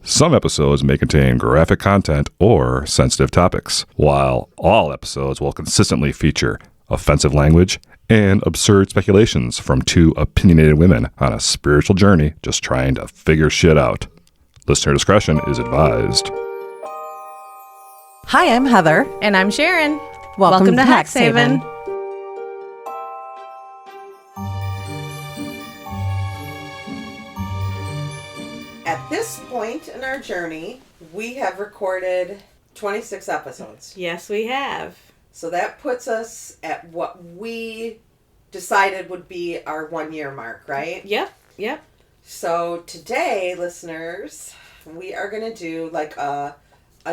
Some episodes may contain graphic content or sensitive topics, while all episodes will consistently feature offensive language and absurd speculations from two opinionated women on a spiritual journey just trying to figure shit out. Listener discretion is advised. Hi, I'm Heather. And I'm Sharon. Welcome to Haven. At this point in our journey, we have recorded 26 episodes. Yes, we have. So that puts us at what we decided would be our 1 year mark, right? Yep. So today, listeners, we are going to do like a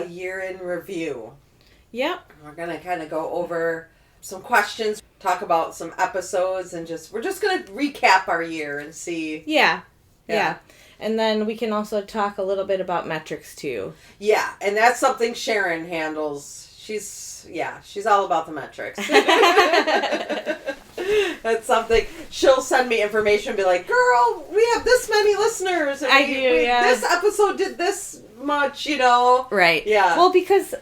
year in review. Yep. We're going to kind of go over some questions, talk about some episodes, and we're just going to recap our year and see. Yeah. And then we can also talk a little bit about metrics too. Yeah, and that's something Sharon handles. She's all about the metrics. That's something she'll send me information and be like, girl, we have this many listeners. And this episode did this much, Right. Yeah. Well, because,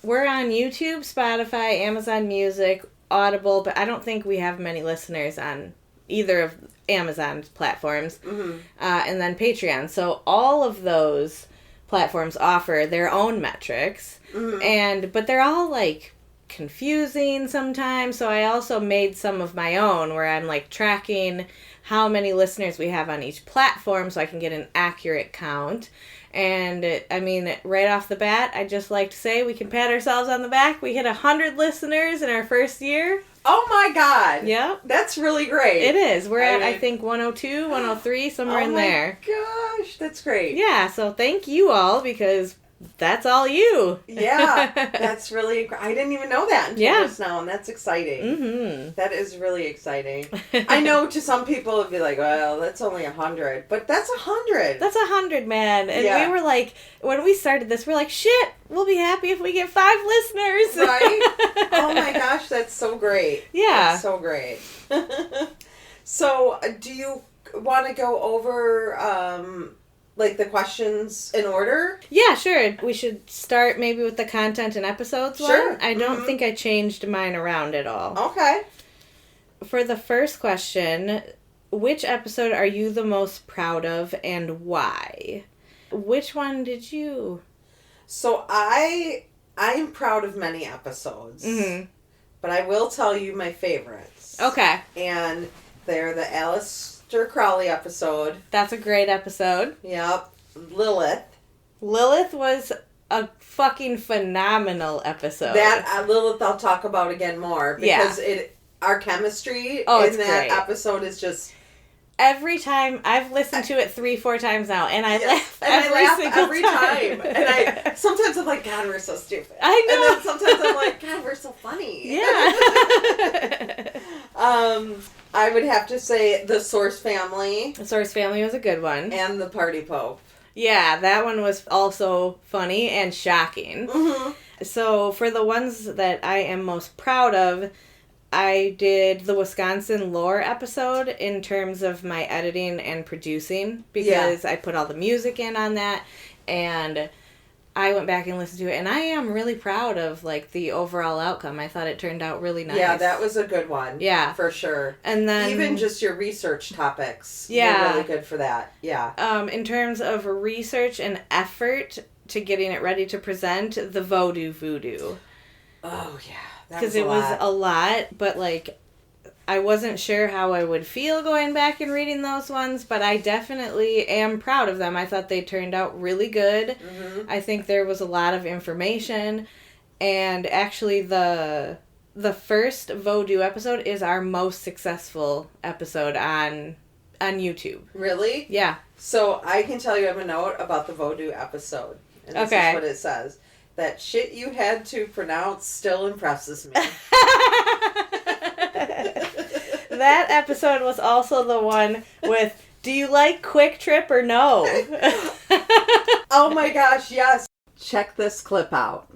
we're on YouTube, Spotify, Amazon Music, Audible, but I don't think we have many listeners on either of Amazon's platforms. Mm-hmm. And then Patreon. So all of those platforms offer their own metrics. Mm-hmm. But they're all like confusing sometimes. So I also made some of my own where I'm like tracking how many listeners we have on each platform so I can get an accurate count. And right off the bat, I'd just like to say we can pat ourselves on the back. We hit 100 listeners in our first year. Oh my God. Yep. That's really great. It is. We're at, I think, 102, 103, somewhere in there. Oh my gosh, that's great. Yeah, so thank you all because that's all you. Yeah, that's really, I didn't even know that until just now, and that's exciting. Mm-hmm. That is really exciting. I know to some people it'd be like, well, that's only 100, but that's 100. That's 100, man. And we were like, when we started this, we're like, shit, we'll be happy if we get 5 listeners. Right? Oh my gosh, that's so great. Yeah. That's so great. So, do you want to go over, the questions in order? Yeah, sure. We should start maybe with the content and episodes Sure. one. I don't think I changed mine around at all. Okay. For the first question, which episode are you the most proud of and why? Which one did you? So I am proud of many episodes. Mm-hmm. But I will tell you my favorites. Okay. And they're the Aleister Crowley episode. That's a great episode. Yep. Lilith. Lilith was a fucking phenomenal episode. That Lilith I'll talk about again more. Because our chemistry in that great. episode is just... Every time, I've listened to it 3-4 times now, and I laugh every time. And sometimes I'm like, God, we're so stupid. I know. And then sometimes I'm like, God, we're so funny. Yeah. I would have to say the Source Family. The Source Family was a good one. And the Party Pope. Yeah, that one was also funny and shocking. Mm-hmm. So for the ones that I am most proud of, I did the Wisconsin lore episode in terms of my editing and producing because I put all the music in on that, and I went back and listened to it, and I am really proud of the overall outcome. I thought it turned out really nice. Yeah, that was a good one. Yeah. For sure. And then even just your research topics were really good for that. Yeah. In terms of research and effort to getting it ready to present, the Voodoo. Oh, yeah. Because it was a lot, but I wasn't sure how I would feel going back and reading those ones, but I definitely am proud of them. I thought they turned out really good. Mm-hmm. I think there was a lot of information, and actually the first Voodoo episode is our most successful episode on YouTube. Really? Yeah. So I can tell you I have a note about the Voodoo episod. And this is what it says. That shit you had to pronounce still impresses me. That episode was also the one with, do you like Quick Trip or no? Oh my gosh, yes. Check this clip out.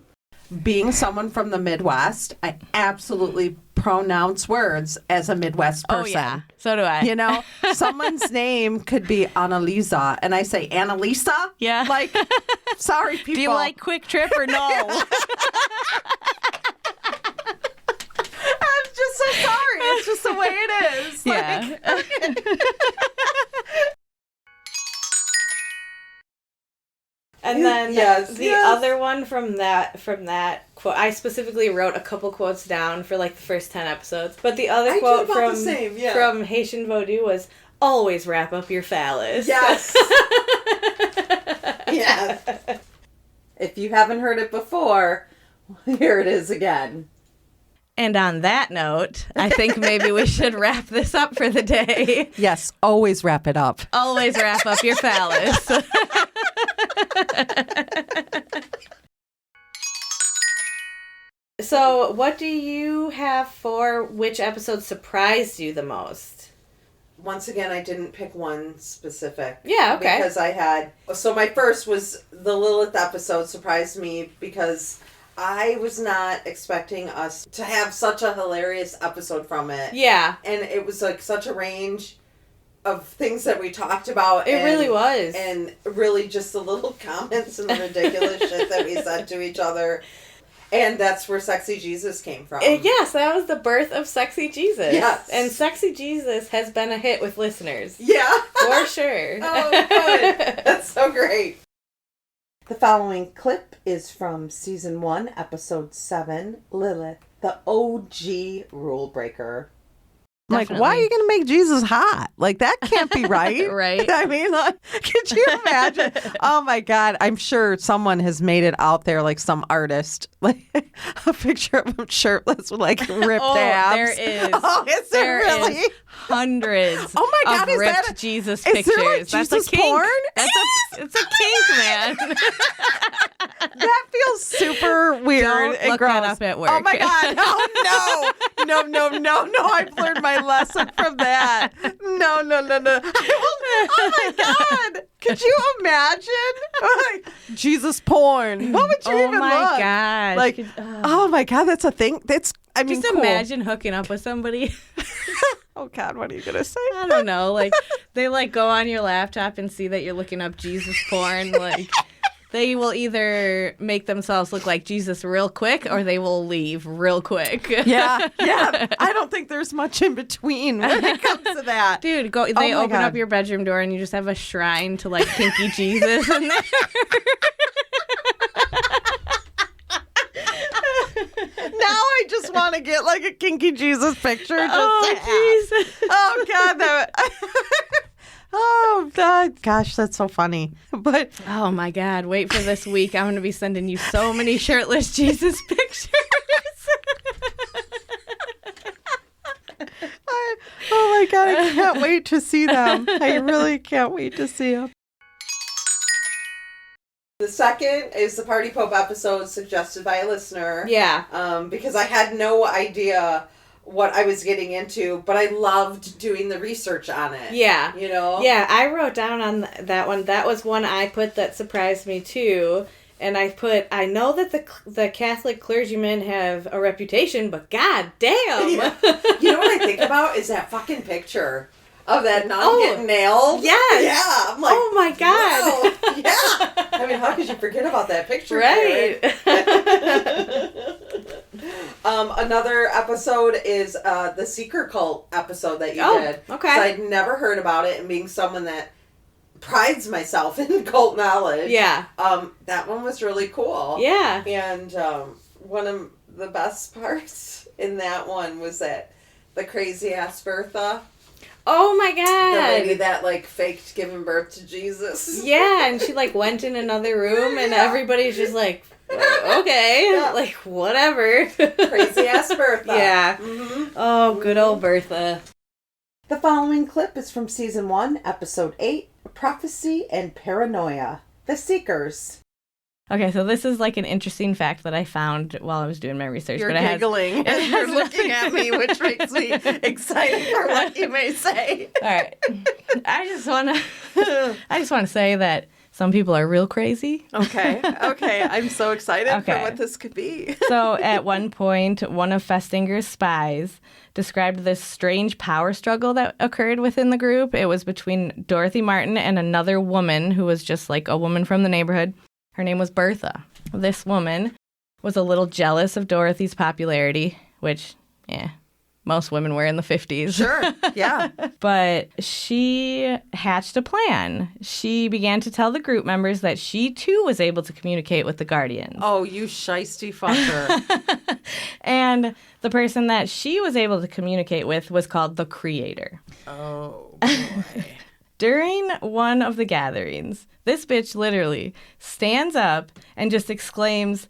Being someone from the Midwest, I absolutely pronounce words as a Midwest person. Oh, yeah. So do I. You know, someone's name could be Annalisa, and I say Annalisa. Yeah. Like, sorry, people. Do you like Quick Trip or no? I'm just so sorry. It's just the way it is. Yeah. And then the other one from that quote, I specifically wrote a couple quotes down for like the first 10 episodes. But the other quote from Haitian Vodou was, always wrap up your phallus. Yes. Yes. If you haven't heard it before, here it is again. And on that note, I think maybe we should wrap this up for the day. Yes, always wrap it up. Always wrap up your phallus. So, what do you have for which episode surprised you the most? Once again, I didn't pick one specific. Yeah, okay. Because I had... So my first was the Lilith episode surprised me because I was not expecting us to have such a hilarious episode from it. Yeah. And it was like such a range of things that we talked about. It really was. And really just the little comments and the ridiculous shit that we said to each other. And that's where Sexy Jesus came from. Yes, that was the birth of Sexy Jesus. Yes. And Sexy Jesus has been a hit with listeners. Yeah. For sure. Oh, good. That's so great. The following clip is from Season 1, Episode 7, Lilith, the OG rule breaker. Like, why are you going to make Jesus hot? Like, that can't be right. Right. I mean, like, could you imagine? Oh, my God. I'm sure someone has made it out there, like some artist. Like, a picture of him shirtless with, like, ripped abs. There is. Oh, is there really? Is hundreds oh, my God, of is ripped that Jesus is pictures. There, like, That's Jesus a kink. porn? It's a kink, man. That feels super weird Don't and look gross. that up at work. Oh, my God. No. I've learned my lesson from that. No. Oh, my God. Could you imagine? Like, Jesus porn. What would you even look? Oh, my God. Like, oh, my God, that's a thing. That's, I mean, just cool. imagine hooking up with somebody. Oh, God, what are you going to say? I don't know. Like, they, like, go on your laptop and see that you're looking up Jesus porn. Like, they will either make themselves look like Jesus real quick or they will leave real quick. Yeah. I don't think there's much in between when it comes to that. Dude, they open up your bedroom door and you just have a shrine to, like, kinky Jesus in there. Now I just want to get like a kinky Jesus picture. Jesus. Oh, God. Oh, God. Gosh, that's so funny. But oh, my God. Wait for this week. I'm going to be sending you so many shirtless Jesus pictures. Oh, my God. I can't wait to see them. I really can't wait to see them. The second is the Party Pope episode suggested by a listener. Yeah. Because I had no idea what I was getting into, but I loved doing the research on it. Yeah. You know? Yeah, I wrote down on that one. That was one I put that surprised me too. And I know that the Catholic clergymen have a reputation, but god damn. Yeah. You know what I think about is that fucking picture of that nun getting nailed. Yes. Yeah. I'm like, oh my god. Wow. Yeah. I mean, how could you forget about that picture? Right. Another episode is the Seeker Cult episode that you did. Okay. So I'd never heard about it, and being someone that prides myself in cult knowledge. Yeah. That one was really cool. Yeah. And one of the best parts in that one was that the crazy ass Bertha. Oh my god. The lady that like faked giving birth to Jesus. Yeah, and she like went in another room and everybody's just like, okay, like whatever. Crazy ass Bertha. Yeah. Mm-hmm. Oh, good old Bertha. The following clip is from Season 1, Episode 8, Prophecy and Paranoia. The Seekers. Okay, so this is like an interesting fact that I found while I was doing my research. You're but giggling and you're looking at me, which makes me excited for what you may say. All right. I just want to say that Some people are real crazy. Okay. I'm so excited for Okay. what this could be. So at one point, one of Festinger's spies described this strange power struggle that occurred within the group. It was between Dorothy Martin and another woman who was just like a woman from the neighborhood. Her name was Bertha. This woman was a little jealous of Dorothy's popularity, which, most women were in the 50s. Sure. Yeah. But she hatched a plan. She began to tell the group members that she, too, was able to communicate with the Guardians. Oh, you shisty fucker. And the person that she was able to communicate with was called the Creator. Oh, boy. During one of the gatherings, this bitch literally stands up and just exclaims,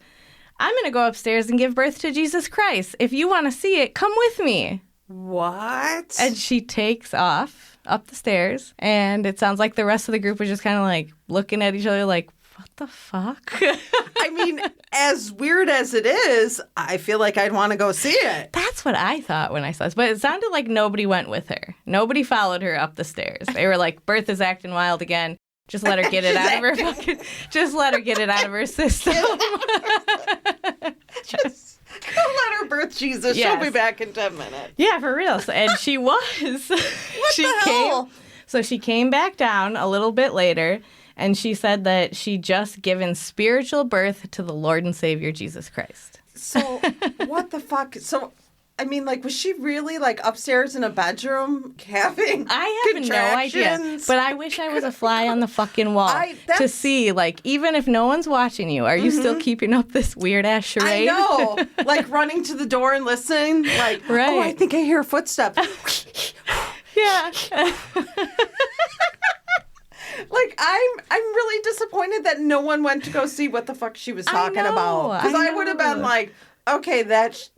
"I'm going to go upstairs and give birth to Jesus Christ. If you want to see it, come with me." What? And she takes off up the stairs, and it sounds like the rest of the group was just kind of like looking at each other like, what the fuck? I mean, as weird as it is, I feel like I'd want to go see it. That's what I thought when I saw this. But it sounded like nobody went with her. Nobody followed her up the stairs. They were like, Bertha's acting wild again. Just let her get it out of her fucking... Just let her get it out of her system. Just go let her birth Jesus. Yes. She'll be back in 10 minutes. Yeah, for real. And she was. What the hell? So she came back down a little bit later, and she said that she just given spiritual birth to the Lord and Savior Jesus Christ. So, what the fuck? So, I mean, like, was she really, like, upstairs in a bedroom having I have no idea. contractions? But I wish I was a fly on the fucking wall to that's- see, like, even if no one's watching you, are you still keeping up this weird-ass charade? I know. Like, running to the door and listening. Like, Right. oh, I think I hear footsteps. Yeah. Like, I'm really disappointed that no one went to go see what the fuck she was talking know, about. Because I I would have know. been like, okay, that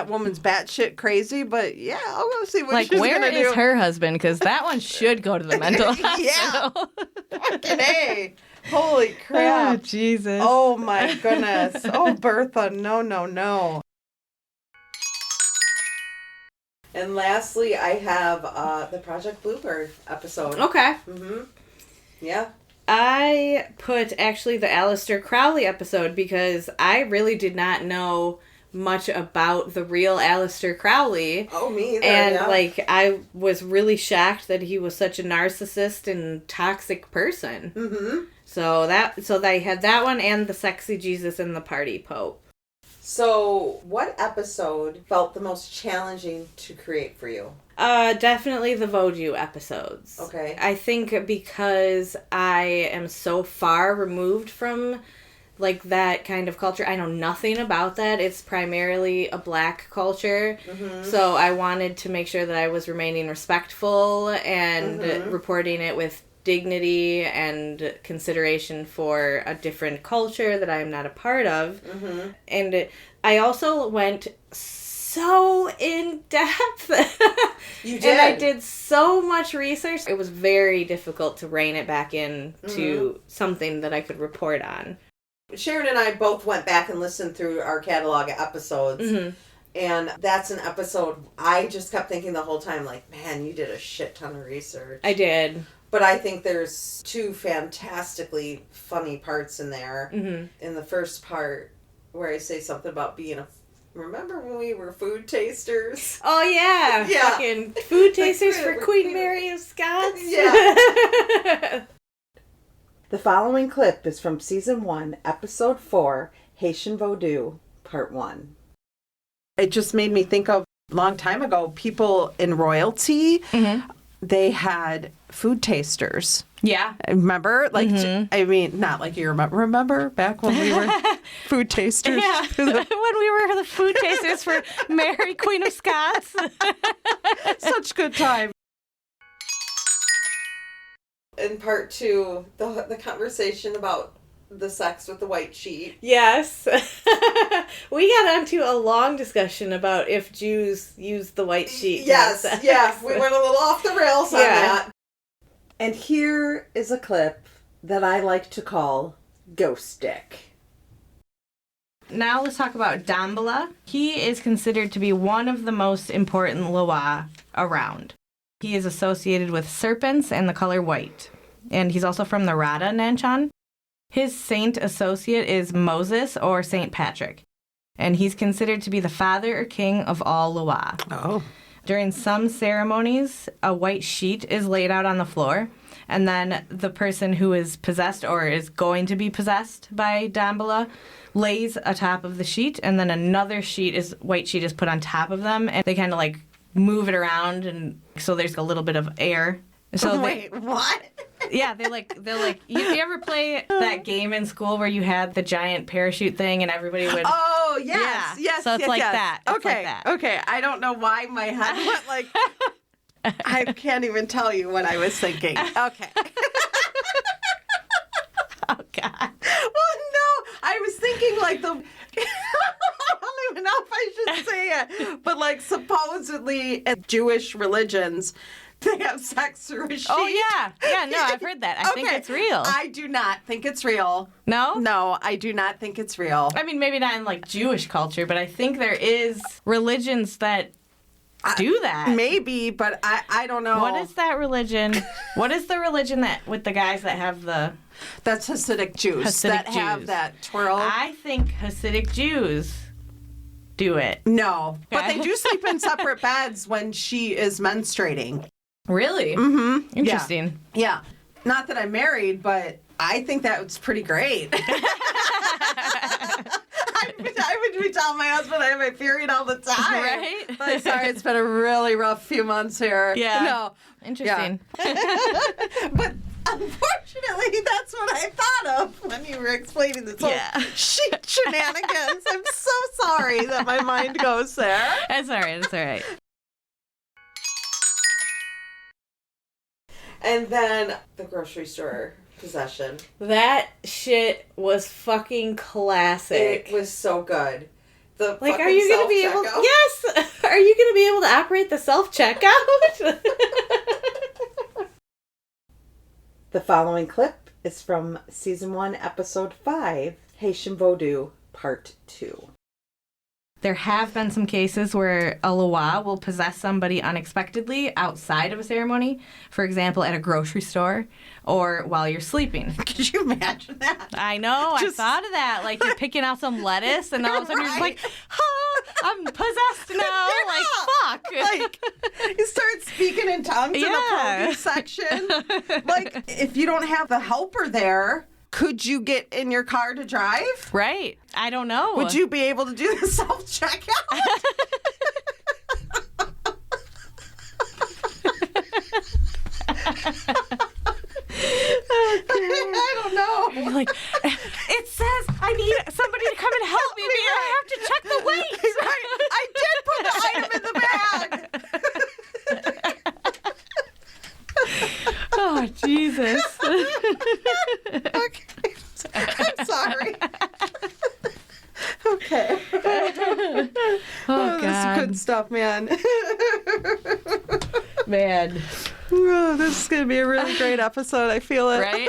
woman's batshit crazy, but yeah, I'll go see what Like, she's where gonna is do. her husband? Because that one should go to the mental hospital. Fucking A. Holy Oh, crap. Jesus. Oh my goodness. Oh, Bertha, no. And lastly, I have the Project Bluebird episode. Okay. Yeah. I put actually the Aleister Crowley episode because I really did not know much about the real Aleister Crowley. Oh, me either. And yeah. like I was really shocked that he was such a narcissist and toxic person. Mm-hmm. So they had that one and the Sexy Jesus and the Party Pope. So, what episode felt the most challenging to create for you? Definitely the Voju episodes. Okay. I think because I am so far removed from like that kind of culture. I know nothing about that. It's primarily a black culture. Mm-hmm. So I wanted to make sure that I was remaining respectful and reporting it with dignity and consideration for a different culture that I am not a part of. Mm-hmm. And I also went so in depth. You did. And I did so much research. It was very difficult to rein it back in to something that I could report on. Sharon and I both went back and listened through our catalog of episodes. Mm-hmm. And that's an episode I just kept thinking the whole time, like, man, you did a shit ton of research. I did. But I think there's two fantastically funny parts in there. Mm-hmm. In the first part, where I say something about being a... Remember when we were food tasters? Oh, yeah. Yeah. Fucking food tasters for We're Queen Mary of Scots. Yeah. The following clip is from Season 1, Episode 4, Haitian Vodou, Part 1. It just made me think of a long time ago, people in royalty, they had food tasters. Yeah. Remember? Like, I mean, not like you remember back when we were food tasters? Yeah. When we were the food tasters for Mary, Queen of Scots. Such good time. In part 2, the conversation about the sex with the white sheet. Yes. We got onto a long discussion about if Jews use the white sheet. Yes, yeah. We went a little off the rails on that. And here is a clip that I like to call Ghost Dick. Now let's talk about Dambala. He is considered to be one of the most important Loa around. He is associated with serpents and the color white. and he's also from the Rada Nanchan. His saint associate is Moses or Saint Patrick, and he's considered to be the father or king of all Loa. Oh. During some ceremonies, a white sheet is laid out on the floor, and then the person who is possessed or is going to be possessed by Damballa lays atop of the sheet, and then another white sheet is put on top of them, and they kind of like move it around, and so there's a little bit of air. So Wait, what? yeah, they're like you ever play that game in school where you had the giant parachute thing and everybody would Oh, yes. Yeah. Yes. So it's yes, like yes. that. It's Okay. like that. Okay. I don't know why my head went like I can't even tell you what I was thinking. Okay. Oh god. Well, no, I was thinking like the. I don't even know if I should say it, but like supposedly in Jewish religions, they have sex through a sheet. Oh yeah. No, I've heard that. I think it's real. I do not think it's real. No? No, I do not think it's real. I mean, maybe not in like Jewish culture, but I think there is religions that do that. Maybe, but I don't know. What is that religion? What is the religion that with the guys that have the That's Hasidic Jews Hasidic that have Jews. that twirl. I think Hasidic Jews do it. No, but Okay. they do sleep in separate beds when she is menstruating. Really? Mm-hmm. Interesting. Yeah. Not that I'm married, but I think that was pretty great. I would be telling my husband I have my period all the time. Right? Like, sorry, it's been a really rough few months here. Yeah. No. Interesting. But unfortunately, that's what I thought of when you were explaining this whole Yeah. shenanigans. I'm so sorry that my mind goes there. That's all right. That's all right. And then the grocery store possession. That shit was fucking classic. It was so good. The Like, fucking are you gonna be able? self-checkout. Yes. Are you gonna be able to operate the self checkout? The following clip is from Season 1, Episode 5, Haitian Vodou, Part 2. There have been some cases where a loa will possess somebody unexpectedly outside of a ceremony, for example, at a grocery store or while you're sleeping. Could you imagine that? I know, Just- I thought of that. Like, you're picking out some lettuce, and all of a sudden you're just like, I'm possessed now. Like, fuck. Like, you start speaking in tongues in the Yeah. produce section. Like, if you don't have the helper there, could you get in your car to drive? Right. I don't know. Would you be able to do the self-checkout? I don't know. You're like, it says I need somebody to come and help me, but I have to check the weight. Right. I did put the item in the bag. Oh, Jesus. Okay. I'm sorry. Okay. Oh, This is God. good stuff, man. Man. Oh, this is going to be a really great episode. I feel it. Right?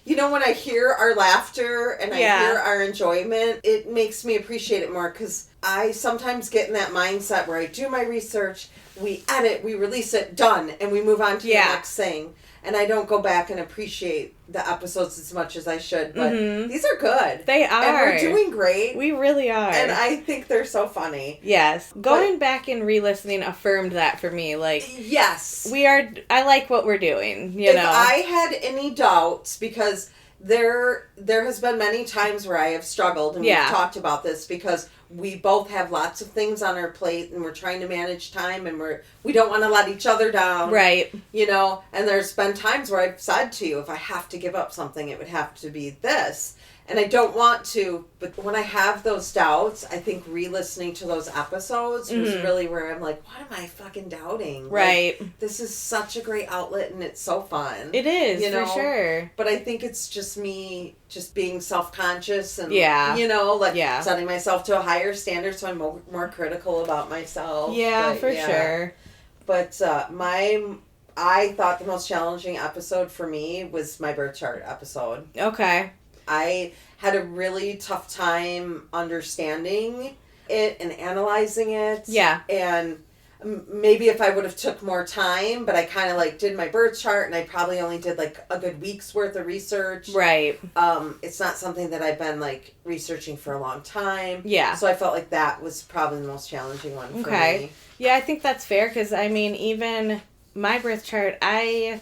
You know, when I hear our laughter and I Yeah. hear our enjoyment, it makes me appreciate it more because I sometimes get in that mindset where I do my research, we edit, we release it, done, and we move on to the next thing. And I don't go back and appreciate the episodes as much as I should, but these are good. They are. And we're doing great. We really are. And I think they're so funny. Yes. Going back and re-listening affirmed that for me. Like, Yes. I like what we're doing, you If know. I had any doubts, because there has been many times where I have struggled, and we've talked about this, because we both have lots of things on our plate, and we're trying to manage time, and we don't want to let each other down. Right. You know, and there's been times where I've said to you, if I have to give up something, it would have to be this. And I don't want to, but when I have those doubts, I think re-listening to those episodes was really where I'm like, what am I fucking doubting? Right. Like, this is such a great outlet, and it's so fun. It is, you know? for sure. But I think it's just me just being self-conscious and, Yeah. you know, like Yeah. setting myself to a higher standard, so I'm more critical about myself. Yeah, But, for sure. But I thought the most challenging episode for me was my birth chart episode. Okay. I had a really tough time understanding it and analyzing it. Yeah. And maybe if I would have took more time, but I kind of like did my birth chart, and I probably only did like a good week's worth of research. Right. It's not something that I've been like researching for a long time. Yeah. So I felt like that was probably the most challenging one for me. Yeah, I think that's fair, because I mean, even my birth chart, I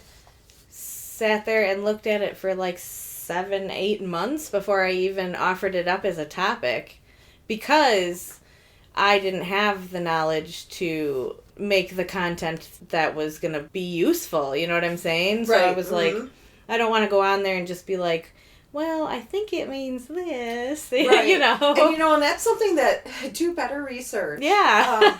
sat there and looked at it for like 7-8 months before I even offered it up as a topic, because I didn't have the knowledge to make the content that was going to be useful. You know what I'm saying? So I was like, I don't want to go on there and just be like, well, I think it means this. Right. You know? And, and that's something that, do better research. Yeah.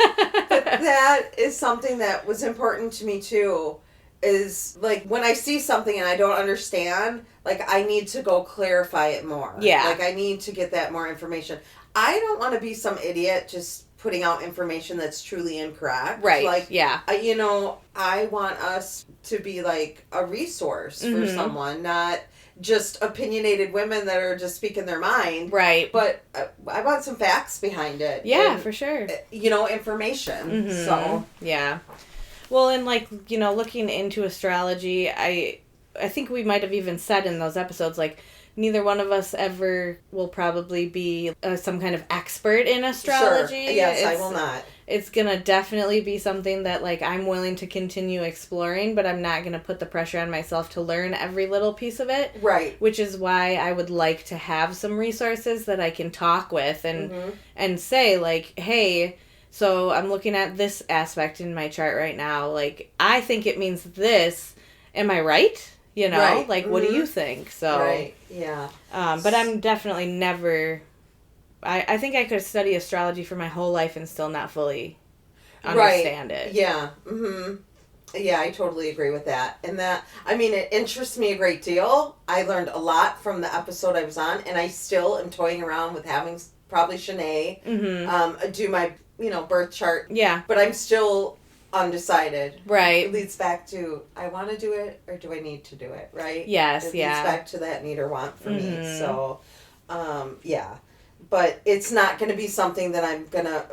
But that is something that was important to me, too, is, like, when I see something and I don't understand, like, I need to go clarify it more. Yeah. Like, I need to get that more information. I don't want to be some idiot just putting out information that's truly incorrect. Right. Like, yeah. I want us to be like a resource for someone, not just opinionated women that are just speaking their mind. Right. But I want some facts behind it. Yeah, and, for sure. Information. So. Yeah. Well, and like, looking into astrology, I think we might have even said in those episodes, like, neither one of us ever will probably be some kind of expert in astrology. Sure. Yes, I will not. It's going to definitely be something that, like, I'm willing to continue exploring, but I'm not going to put the pressure on myself to learn every little piece of it. Right. Which is why I would like to have some resources that I can talk with and say, like, hey, so I'm looking at this aspect in my chart right now. Like, I think it means this. Am I right? Right. Like, what do you think? So, right. Yeah. But I'm definitely never... I think I could study astrology for my whole life and still not fully understand it. Yeah. Mm-hmm. Yeah, I totally agree with that. And that, it interests me a great deal. I learned a lot from the episode I was on, and I still am toying around with having probably Shanae do my, birth chart. Yeah. But I'm still undecided. Right. It leads back to, I want to do it, or do I need to do it, right? Yes, it leads back to that need or want for me. So, yeah. But it's not going to be something that I'm going to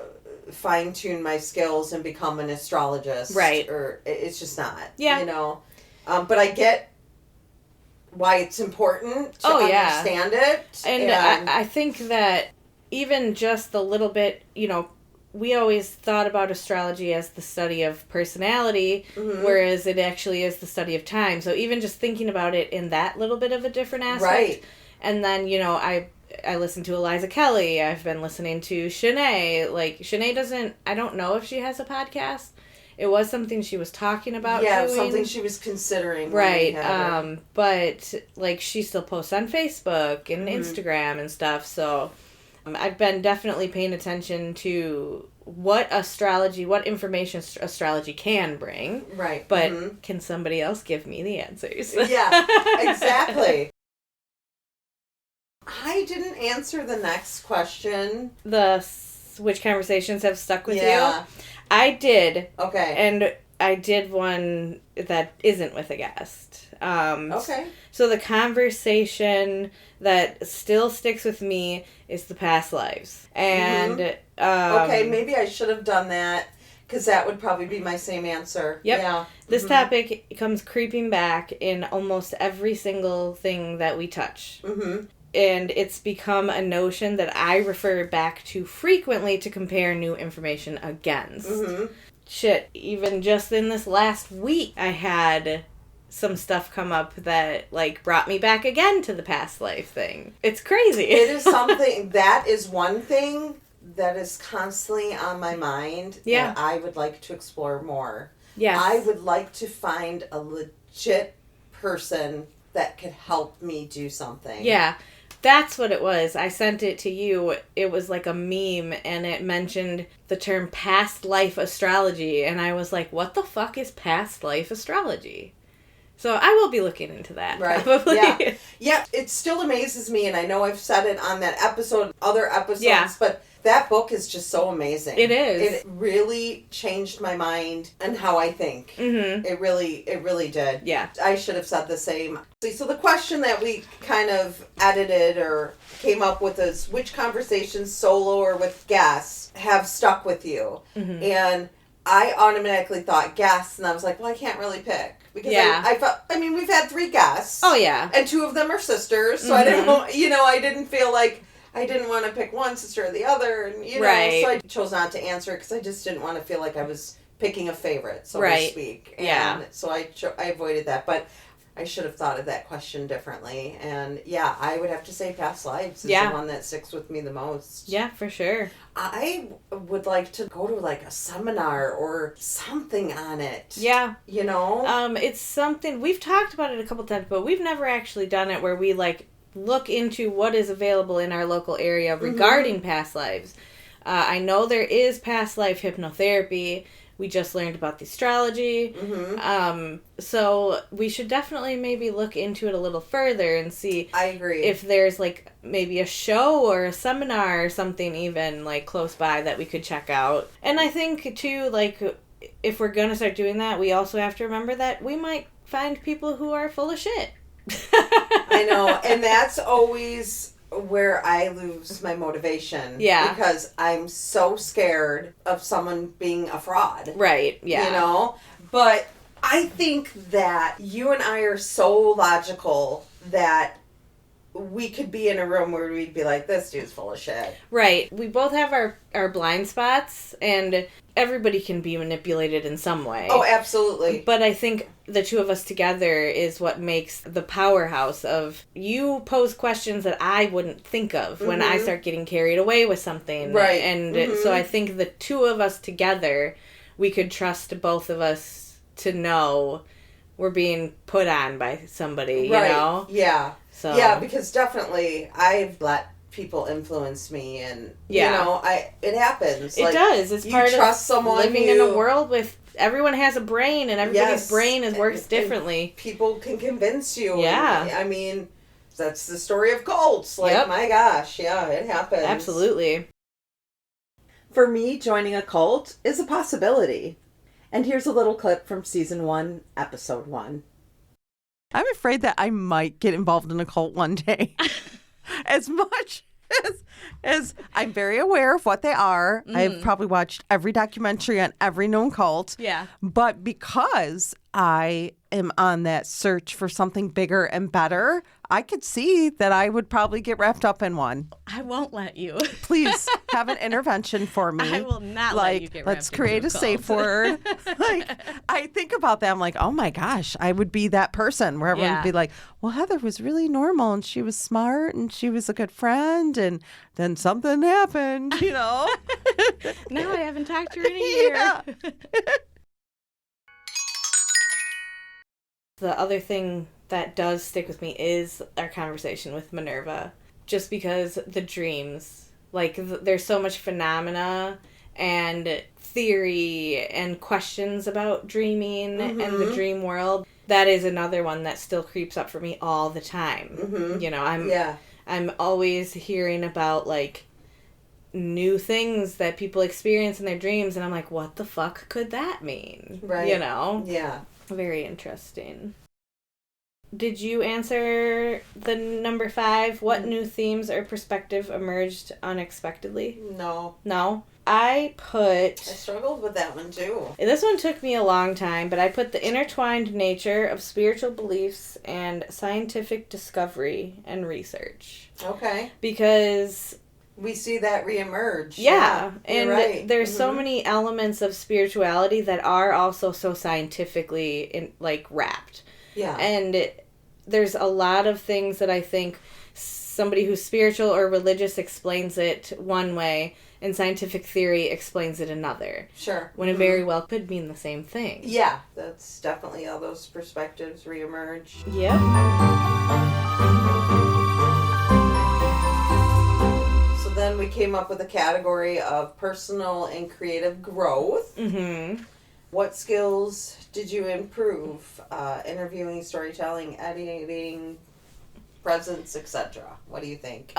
fine-tune my skills and become an astrologist. Right. Or it's just not. Yeah. But I get why it's important to understand it. And I think that even just the little bit, we always thought about astrology as the study of personality, whereas it actually is the study of time. So even just thinking about it in that little bit of a different aspect. Right. And then, I listened to Eliza Kelly. I've been listening to Shanae. Like, Shanae I don't know if she has a podcast. It was something she was talking about doing. Something she was considering. Right. But, like, she still posts on Facebook and Instagram and stuff. So, I've been definitely paying attention to what information astrology can bring. Right. But can somebody else give me the answers? Yeah, exactly. I didn't answer the next question. Which conversations have stuck with you? Yeah. I did. Okay. And I did one that isn't with a guest. Okay. So the conversation that still sticks with me is the past lives. And okay, maybe I should have done that, because that would probably be my same answer. Yep. Yeah. This topic comes creeping back in almost every single thing that we touch. Mm-hmm. And it's become a notion that I refer back to frequently to compare new information against. Mm-hmm. Shit, even just in this last week, I had some stuff come up that, like, brought me back again to the past life thing. It's crazy. It is something, that is one thing that is constantly on my mind. Yeah. That I would like to explore more. Yes. I would like to find a legit person that could help me do something. Yeah. That's what it was. I sent it to you. It was like a meme, and it mentioned the term past life astrology, and I was like, what the fuck is past life astrology? So I will be looking into that, right. Probably. Yeah. Yeah, it still amazes me, and I know I've said it on that episode, other episodes, but that book is just so amazing. It is. It really changed my mind and how I think. Mm-hmm. It really did. Yeah. I should have said the same. So the question that we kind of edited or came up with is, which conversations, solo or with guests, have stuck with you? Mm-hmm. And I automatically thought guests, and I was like, well, I can't really pick. Because Yeah. I felt, I mean, we've had 3 guests. Oh, yeah. And 2 of them are sisters, so I didn't, I didn't feel like I didn't want to pick one sister or the other, and, so I chose not to answer it because I just didn't want to feel like I was picking a favorite, so to speak. And so I avoided that, but I should have thought of that question differently. And yeah, I would have to say past lives is the one that sticks with me the most. Yeah, for sure. I would like to go to like a seminar or something on it. Yeah. It's something, we've talked about it a couple times, but we've never actually done it where we like look into what is available in our local area regarding past lives. I know there is past life hypnotherapy. We just learned about the astrology. So we should definitely maybe look into it a little further and see. I agree. If there's like maybe a show or a seminar or something even like close by that we could check out. And I think too, like if we're going to start doing that, we also have to remember that we might find people who are full of shit. I know. And that's always where I lose my motivation. Yeah. Because I'm so scared of someone being a fraud. Right. Yeah. But I think that you and I are so logical that we could be in a room where we'd be like, this dude's full of shit. Right. We both have our blind spots, and everybody can be manipulated in some way. Oh, absolutely. But I think the two of us together is what makes the powerhouse of you pose questions that I wouldn't think of when I start getting carried away with something. Right. And so I think the two of us together, we could trust both of us to know we're being put on by somebody, Right. Yeah. So. Yeah, because definitely I've let people influence me, and it happens. It does. It's part trust of someone living in a world with everyone has a brain, and everybody's brain works differently. And people can convince you. Yeah. I mean, that's the story of cults. Like, my gosh, yeah, it happens. Absolutely. For me, joining a cult is a possibility. And here's a little clip from season 1, episode 1. I'm afraid that I might get involved in a cult one day. As much as I'm very aware of what they are. I've probably watched every documentary on every known cult. Yeah. But because I am on that search for something bigger and better, I could see that I would probably get wrapped up in one. I won't let you. Please have an intervention for me. I will not let you get wrapped let's create a safe word. I think about that. I'm like, oh my gosh, I would be that person where everyone would be like, well, Heather was really normal and she was smart and she was a good friend, and then something happened, Now I haven't talked to her in a year. Yeah. The other thing that does stick with me is our conversation with Minerva. Just because the dreams, like there's so much phenomena and theory and questions about dreaming and the dream world. That is another one that still creeps up for me all the time. I'm always hearing about like new things that people experience in their dreams, and I'm like, what the fuck could that mean? Right. Yeah. Very interesting. Did you answer the number 5? What new themes or perspective emerged unexpectedly? No. I struggled with that one too. This one took me a long time, but I put the intertwined nature of spiritual beliefs and scientific discovery and research. Okay. Because we see that reemerge. Yeah. And right. There's so many elements of spirituality that are also so scientifically wrapped. Yeah. And there's a lot of things that I think somebody who's spiritual or religious explains it one way and scientific theory explains it another. Sure. When it very well could mean the same thing. Yeah. That's definitely how those perspectives reemerge. Yep. So then we came up with a category of personal and creative growth. Mm-hmm. What skills did you improve? Interviewing, storytelling, editing, presence, etc. What do you think?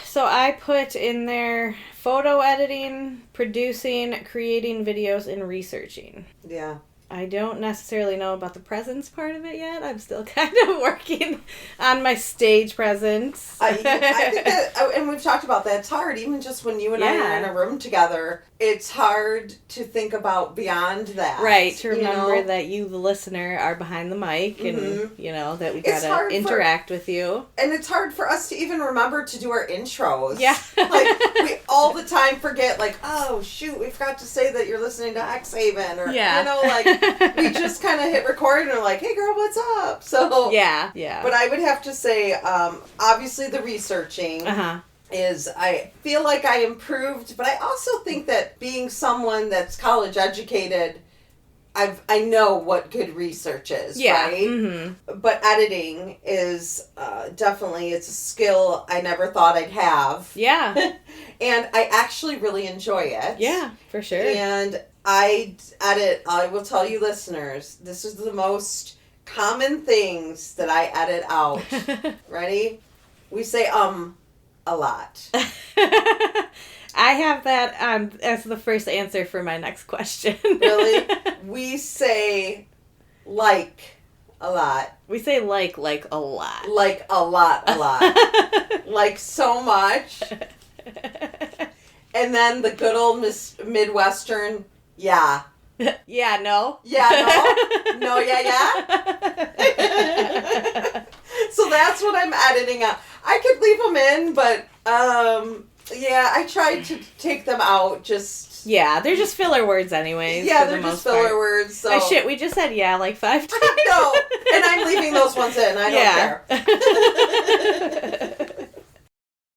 So I put in there photo editing, producing, creating videos, and researching. Yeah. I don't necessarily know about the presence part of it yet. I'm still kind of working on my stage presence. I think that, and we've talked about that, it's hard, even just when you and I are in a room together, it's hard to think about beyond that. Right, to remember that you, the listener, are behind the mic and, that we gotta interact with you. And it's hard for us to even remember to do our intros. Yeah. Like, we all the time forget, like, oh, shoot, we forgot to say that you're listening to X-Haven, or, we just kind of hit record and are like, hey, girl, what's up? So, yeah. But I would have to say, obviously the researching is, I feel like I improved, but I also think that being someone that's college educated, I know what good research is, right? Mm-hmm. But editing is definitely, it's a skill I never thought I'd have. Yeah. And I actually really enjoy it. Yeah, for sure. And I will tell you listeners, this is the most common things that I edit out. Ready? We say a lot. I have that as the first answer for my next question. Really? We say like a lot. We say like a lot. Like a lot. Like so much. And then the good old Midwestern, yeah. Yeah, no. Yeah, no. No, yeah. So that's what I'm editing out. I could leave them in, but I tried to take them out. Just they're just filler words, anyways. Yeah, they're just filler words. So shit, we just said yeah like 5 times. No, and I'm leaving those ones in. I don't care.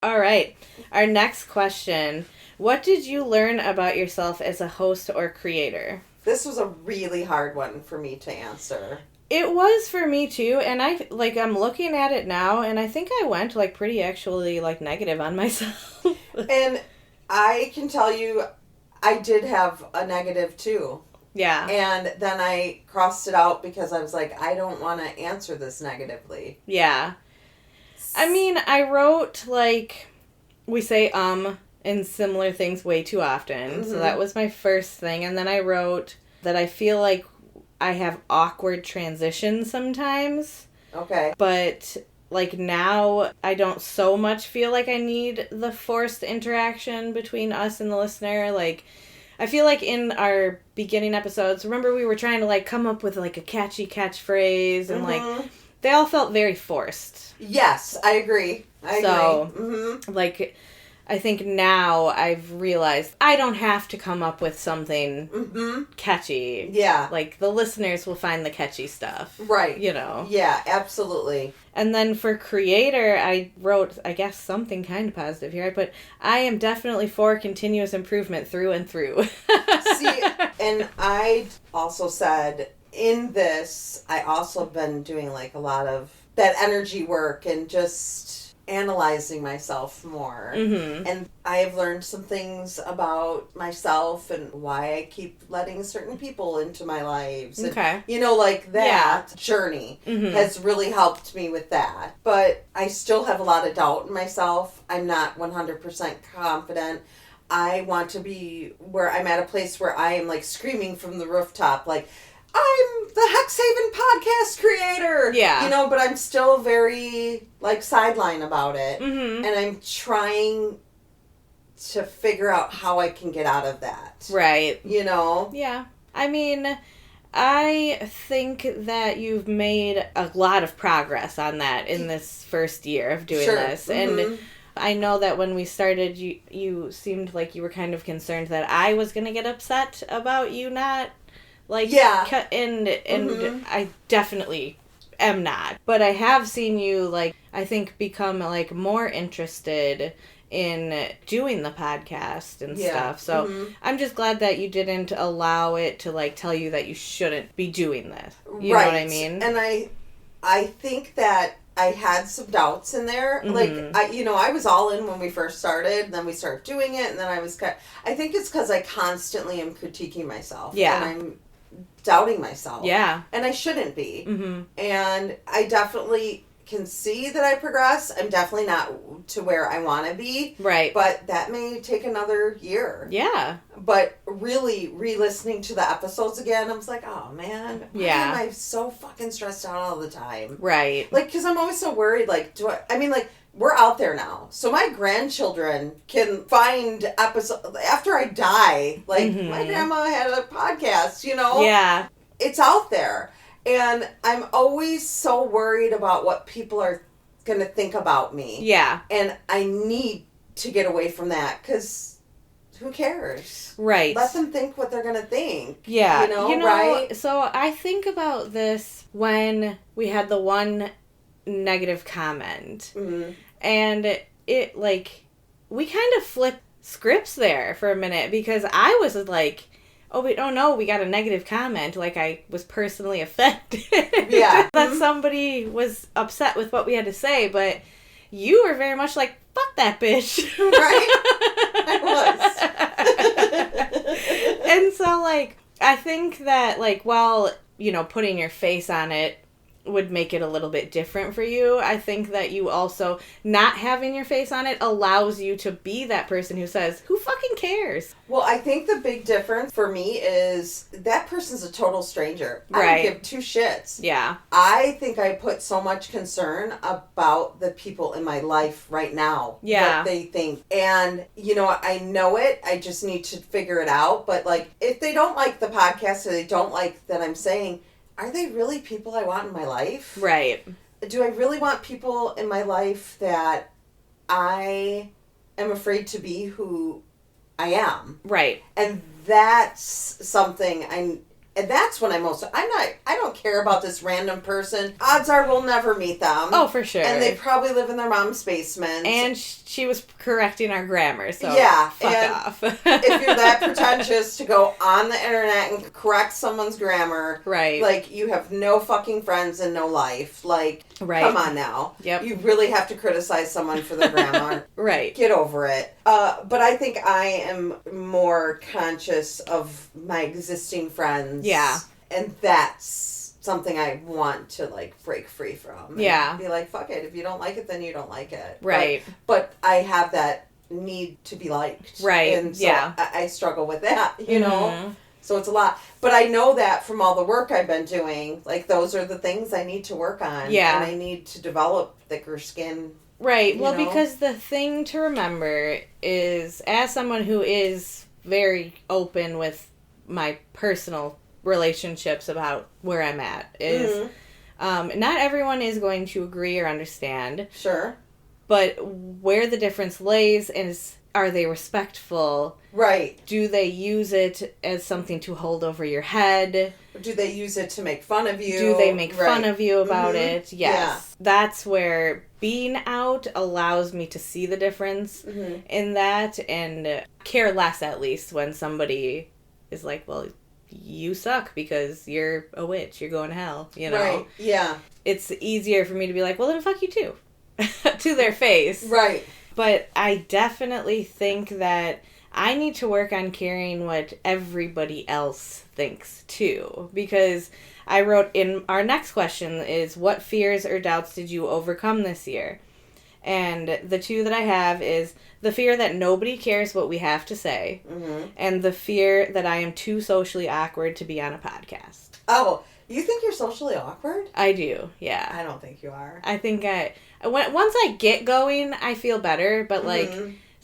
All right, our next question: what did you learn about yourself as a host or creator? This was a really hard one for me to answer. It was for me too, and I'm looking at it now, and I think I went pretty actually negative on myself. And I can tell you, I did have a negative too. Yeah. And then I crossed it out because I was like, I don't want to answer this negatively. Yeah. I mean, I wrote we say and similar things way too often. Mm-hmm. So that was my first thing, and then I wrote that I feel like I have awkward transitions sometimes. Okay. But now I don't so much feel like I need the forced interaction between us and the listener. I feel like in our beginning episodes, remember we were trying to come up with a catchy catchphrase and they all felt very forced. Yes, I agree. I agree. I think now I've realized I don't have to come up with something catchy. Yeah. The listeners will find the catchy stuff. Right. Yeah, absolutely. And then for creator, I wrote, I guess, something kind of positive here. I put, I am definitely for continuous improvement through and through. See, and I also said, in this, I also been doing a lot of that energy work and just analyzing myself more. Mm-hmm. And I have learned some things about myself and why I keep letting certain people into my lives. Okay. And, that journey has really helped me with that. But I still have a lot of doubt in myself. I'm not 100% confident. I want to be where I'm at a place where I am screaming from the rooftop, I'm the Hexhaven podcast creator. Yeah. But I'm still very, sideline about it. Mm-hmm. And I'm trying to figure out how I can get out of that. Right. Yeah. I mean, I think that you've made a lot of progress on that in this first year of doing this. Mm-hmm. And I know that when we started, you seemed like you were kind of concerned that I was going to get upset about you not... and I definitely am not. But I have seen you, I think, become, more interested in doing the podcast and stuff. So I'm just glad that you didn't allow it to, tell you that you shouldn't be doing this. You know what I mean? And I think that I had some doubts in there. Mm-hmm. I was all in when we first started, and then we started doing it, and then I think it's because I constantly am critiquing myself. Yeah. And I'm doubting myself. Yeah. And I shouldn't be. Mm-hmm. And I definitely can see that I progress. I'm definitely not to where I want to be. Right. But that may take another year. Yeah. But really, re-listening to the episodes again, I was like, oh, man. Why am I so fucking stressed out all the time? Right. Like, because I'm always so worried, like, we're out there now. So my grandchildren can find episodes. After I die, like, my grandma had a podcast, you know? Yeah. It's out there. And I'm always so worried about what people are going to think about me. Yeah. And I need to get away from that because who cares? Right. Let them think what they're going to think. Yeah. You know, right? So I think about this when we had the one negative comment. Mm-hmm. And it, like, we kind of flipped scripts there for a minute because I was like, oh no, we got a negative comment. Like, I was personally offended Yeah. that somebody was upset with what we had to say, but you were very much like, fuck that bitch. Right? I was. And so, like, I think that, like, while, you know, putting your face on it would make it a little bit different for you, I think that you also, not having your face on it allows you to be that person who says, who fucking cares? Well, I think the big difference for me is that person's a total stranger. I Right. don't give two shits. Yeah. I think I put so much concern about the people in my life right now. Yeah. What they think. And, you know, I know it. I just need to figure it out. But, like, if they don't like the podcast or they don't like that I'm saying, are they really people I want in my life? Right. Do I really want people in my life that I am afraid to be who I am? Right. And that's something and that's when I don't care about this random person. Odds are we'll never meet them. Oh, for sure. And they probably live in their mom's basement. And she was correcting our grammar, so yeah, fuck off. If you're that pretentious to go on the internet and correct someone's grammar, right? Like, you have no fucking friends and no life. Like, right. Come on now. Yep. You really have to criticize someone for their grammar. Right. Get over it. But I think I am more conscious of my existing friends. Yeah. And that's something I want to, like, break free from. Yeah. Be like, fuck it. If you don't like it, then you don't like it. Right. But I have that need to be liked. Right. And so yeah. I struggle with that, you know? So it's a lot. But I know that from all the work I've been doing, like, those are the things I need to work on. Yeah. And I need to develop thicker skin. Right. Well, know? because the thing to remember is, as someone who is very open with my personal relationships about where I'm at, is not everyone is going to agree or understand. Sure. But where the difference lays is, are they respectful? Right. Do they use it as something to hold over your head? Do they use it to make fun of you? Do they make fun of you about it? Yes. Yeah. That's where being out allows me to see the difference in that and care less, at least, when somebody is like, well, you suck because you're a witch. You're going to hell, you know? Right. Yeah. It's easier for me to be like, well, then fuck you too. To their face. Right. But I definitely think that I need to work on caring what everybody else thinks too. Because I wrote in our next question is, what fears or doubts did you overcome this year? And the two that I have is the fear that nobody cares what we have to say, and the fear that I am too socially awkward to be on a podcast. Oh, you think you're socially awkward? I do, yeah. I don't think you are. I think once I get going, I feel better, but like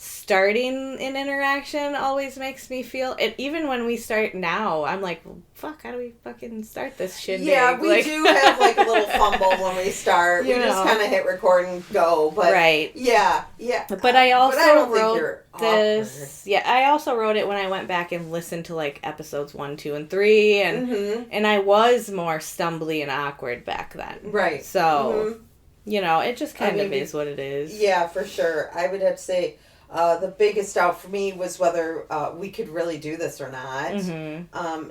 starting an interaction always makes me feel it. Even when we start now, I'm like, well, fuck, how do we fucking start this shit? Yeah, we do have like a little fumble when we start. We just kind of hit record and go. But right. Yeah. But I also don't wrote think you're this. awkward. Yeah, I also wrote it when I went back and listened to like episodes 1, 2, and 3, and I was more stumbly and awkward back then. Right. So, you know, it just kind of is what it is. Yeah, for sure. I would have to say the biggest doubt for me was whether we could really do this or not.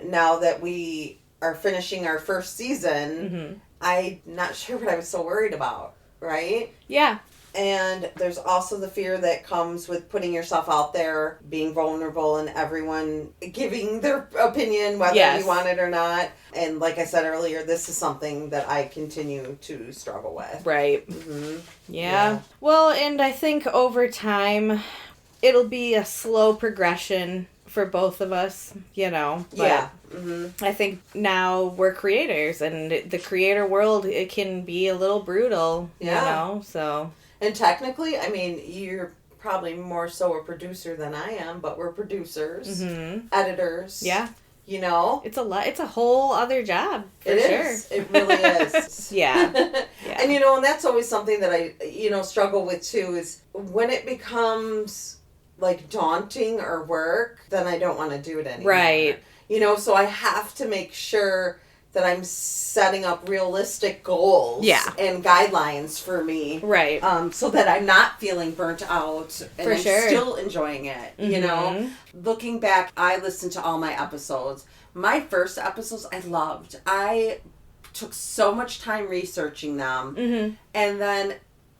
Now that we are finishing our first season, I'm not sure what I was so worried about, right? Yeah. And there's also the fear that comes with putting yourself out there, being vulnerable, and everyone giving their opinion, whether you want it or not. And like I said earlier, this is something that I continue to struggle with. Right. Mm-hmm. Yeah. Well, and I think over time, it'll be a slow progression for both of us, But I think now we're creators, and the creator world, it can be a little brutal, so... And technically, I mean, you're probably more so a producer than I am, but we're producers, editors. Yeah. It's a lot. It's a whole other job, for it sure. Is. It really is. Yeah. And, and that's always something that I, struggle with, too, is when it becomes, like, daunting or work, then I don't want to do it anymore. Right. So I have to make sure that I'm setting up realistic goals and guidelines for me. Right. So that I'm not feeling burnt out and I'm still enjoying it, Looking back, I listened to all my episodes. My first episodes I loved. I took so much time researching them. Mm-hmm. And then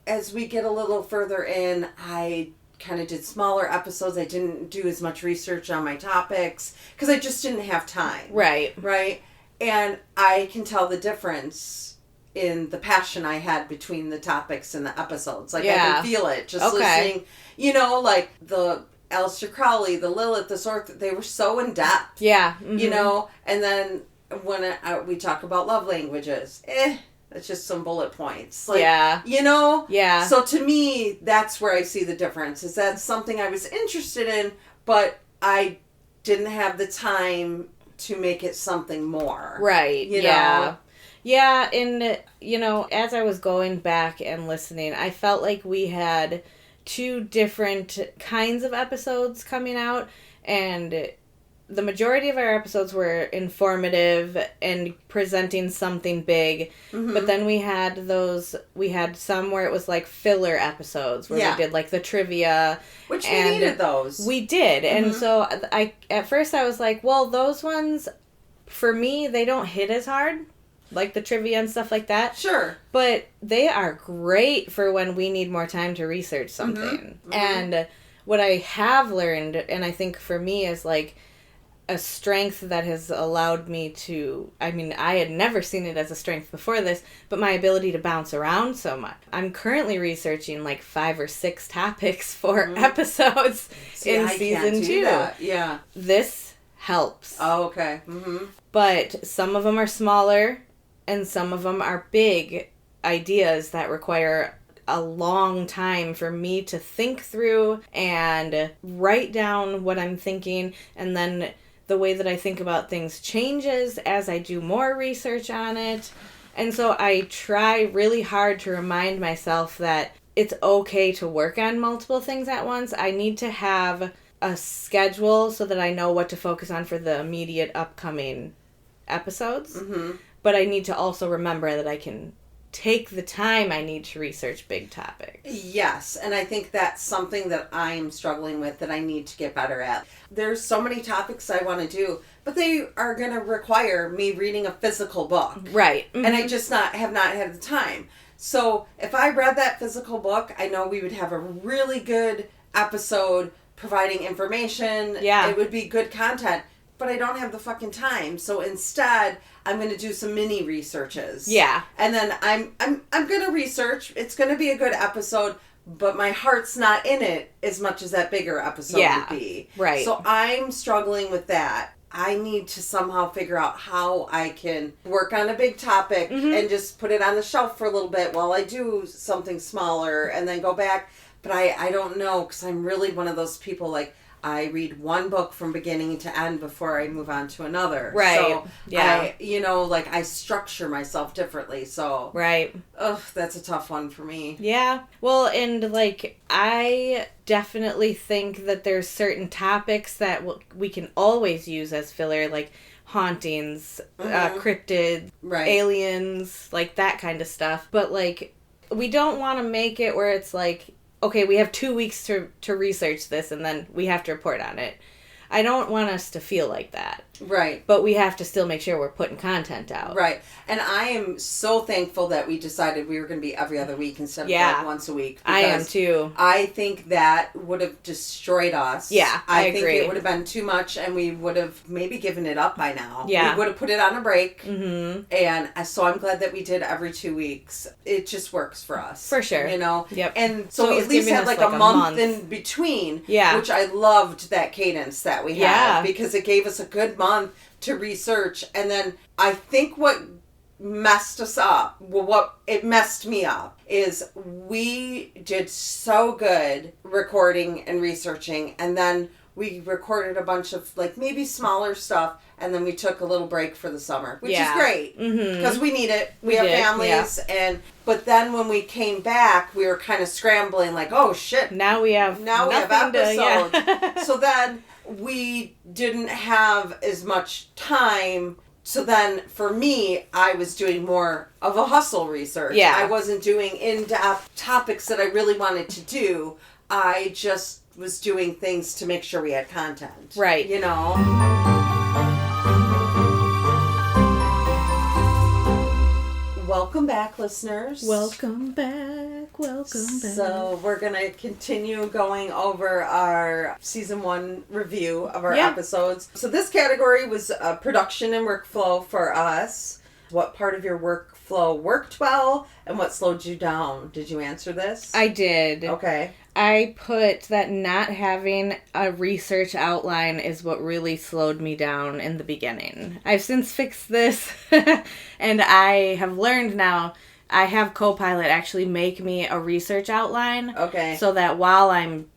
as we get a little further in, I kind of did smaller episodes. I didn't do as much research on my topics because I just didn't have time. Right. Right. And I can tell the difference in the passion I had between the topics and the episodes. Like, I can feel it just listening. Like the Aleister Crowley, the Lilith, the Sorth, they were so in depth. Yeah. Mm-hmm. And then when we talk about love languages, it's just some bullet points. Like, Yeah. So to me, that's where I see the difference. Is that something I was interested in, but I didn't have the time to make it something more. Right. You know? Yeah, and, as I was going back and listening, I felt like we had two different kinds of episodes coming out, and the majority of our episodes were informative and presenting something big, but then we had some where it was like filler episodes where we did like the trivia. Which we needed those. We did, and so at first I was like, well, those ones, for me, they don't hit as hard, like the trivia and stuff like that. Sure. But they are great for when we need more time to research something. And what I have learned, and I think for me is like, a strength that has allowed me to, I had never seen it as a strength before this, but my ability to bounce around so much. I'm currently researching like 5 or 6 topics for episodes in season 2. Yeah. This helps. Oh, okay. But some of them are smaller and some of them are big ideas that require a long time for me to think through and write down what I'm thinking, and then the way that I think about things changes as I do more research on it. And so I try really hard to remind myself that it's okay to work on multiple things at once. I need to have a schedule so that I know what to focus on for the immediate upcoming episodes. But I need to also remember that I can take the time I need to research big topics. Yes, and I think that's something that I'm struggling with that I need to get better at. There's so many topics I want to do, but they are going to require me reading a physical book. Right. And I just have not had the time. So if I read that physical book, I know we would have a really good episode providing information. Yeah. It would be good content. But I don't have the fucking time. So instead, I'm going to do some mini researches. Yeah. And then I'm going to research. It's going to be a good episode, but my heart's not in it as much as that bigger episode would be. Right. So I'm struggling with that. I need to somehow figure out how I can work on a big topic and just put it on the shelf for a little bit while I do something smaller and then go back. But I don't know, because I'm really one of those people, like, I read one book from beginning to end before I move on to another. Right. So yeah. I structure myself differently. So. Right. Ugh, that's a tough one for me. Yeah. Well, and I definitely think that there's certain topics that we can always use as filler, like hauntings, cryptids, aliens, like that kind of stuff. But we don't want to make it where it's like, okay, we have 2 weeks to research this and then we have to report on it. I don't want us to feel like that. Right. But we have to still make sure we're putting content out. Right. And I am so thankful that we decided we were going to be every other week instead of like once a week. I am too. I think that would have destroyed us. Yeah, I agree. think it would have been too much and we would have maybe given it up by now. Yeah. We would have put it on a break. Mm-hmm. And so I'm glad that we did every 2 weeks. It just works for us. For sure. You know? Yep. And so we it's at least giving had us, like a month in between. Yeah. Which I loved that cadence that we had. Because it gave us a good month to research. And then I think what messed us up, what it messed me up, is we did so good recording and researching, and then we recorded a bunch of like maybe smaller stuff, and then we took a little break for the summer, which is great because we need it. We have families, but then when we came back, we were kind of scrambling, like, oh shit, now we have episodes. So then we didn't have as much time. So then, for me, I was doing more of a hustle research. Yeah. I wasn't doing in-depth topics that I really wanted to do. I just was doing things to make sure we had content. Right. You know? Welcome back, listeners. Welcome back. So we're going to continue going over our season 1 review of our episodes. So this category was production and workflow for us. What part of your workflow worked well and what slowed you down? Did you answer this? I did. Okay. I put that not having a research outline is what really slowed me down in the beginning. I've since fixed this, and I have learned now. I have Copilot actually make me a research outline. Okay. So that while I'm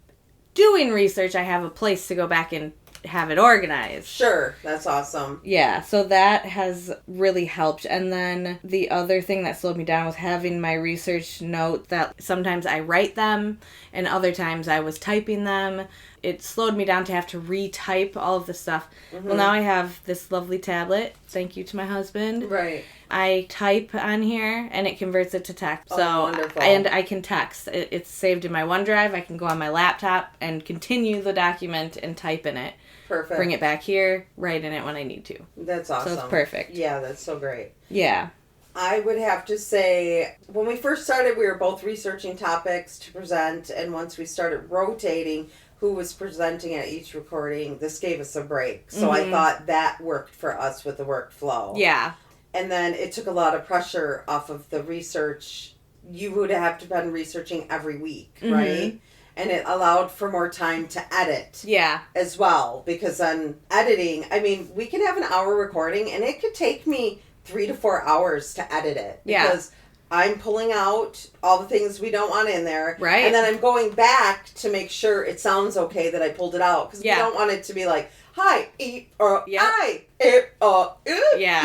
doing research, I have a place to go back and have it organized. Sure. That's awesome. Yeah, so that has really helped. And then the other thing that slowed me down was having my research note that sometimes I write them and other times I was typing them. It slowed me down to have to retype all of the stuff. Mm-hmm. Well, now I have this lovely tablet. Thank you to my husband. Right. I type on here and it converts it to text. Oh, wonderful. And I can text. It's saved in my OneDrive. I can go on my laptop and continue the document and type in it. Perfect. Bring it back here, write in it when I need to. That's awesome. So it's perfect. Yeah, that's so great. Yeah. I would have to say, when we first started, we were both researching topics to present, and once we started rotating who was presenting at each recording, this gave us a break. So I thought that worked for us with the workflow. Yeah. And then it took a lot of pressure off of the research. You would have to been researching every week, right? And it allowed for more time to edit. Yeah. As well. Because then editing, I mean, we can have an hour recording and it could take me 3 to 4 hours to edit it. Yeah. Because I'm pulling out all the things we don't want in there. Right. And then I'm going back to make sure it sounds okay that I pulled it out. Because we don't want it to be like, hi, yeah.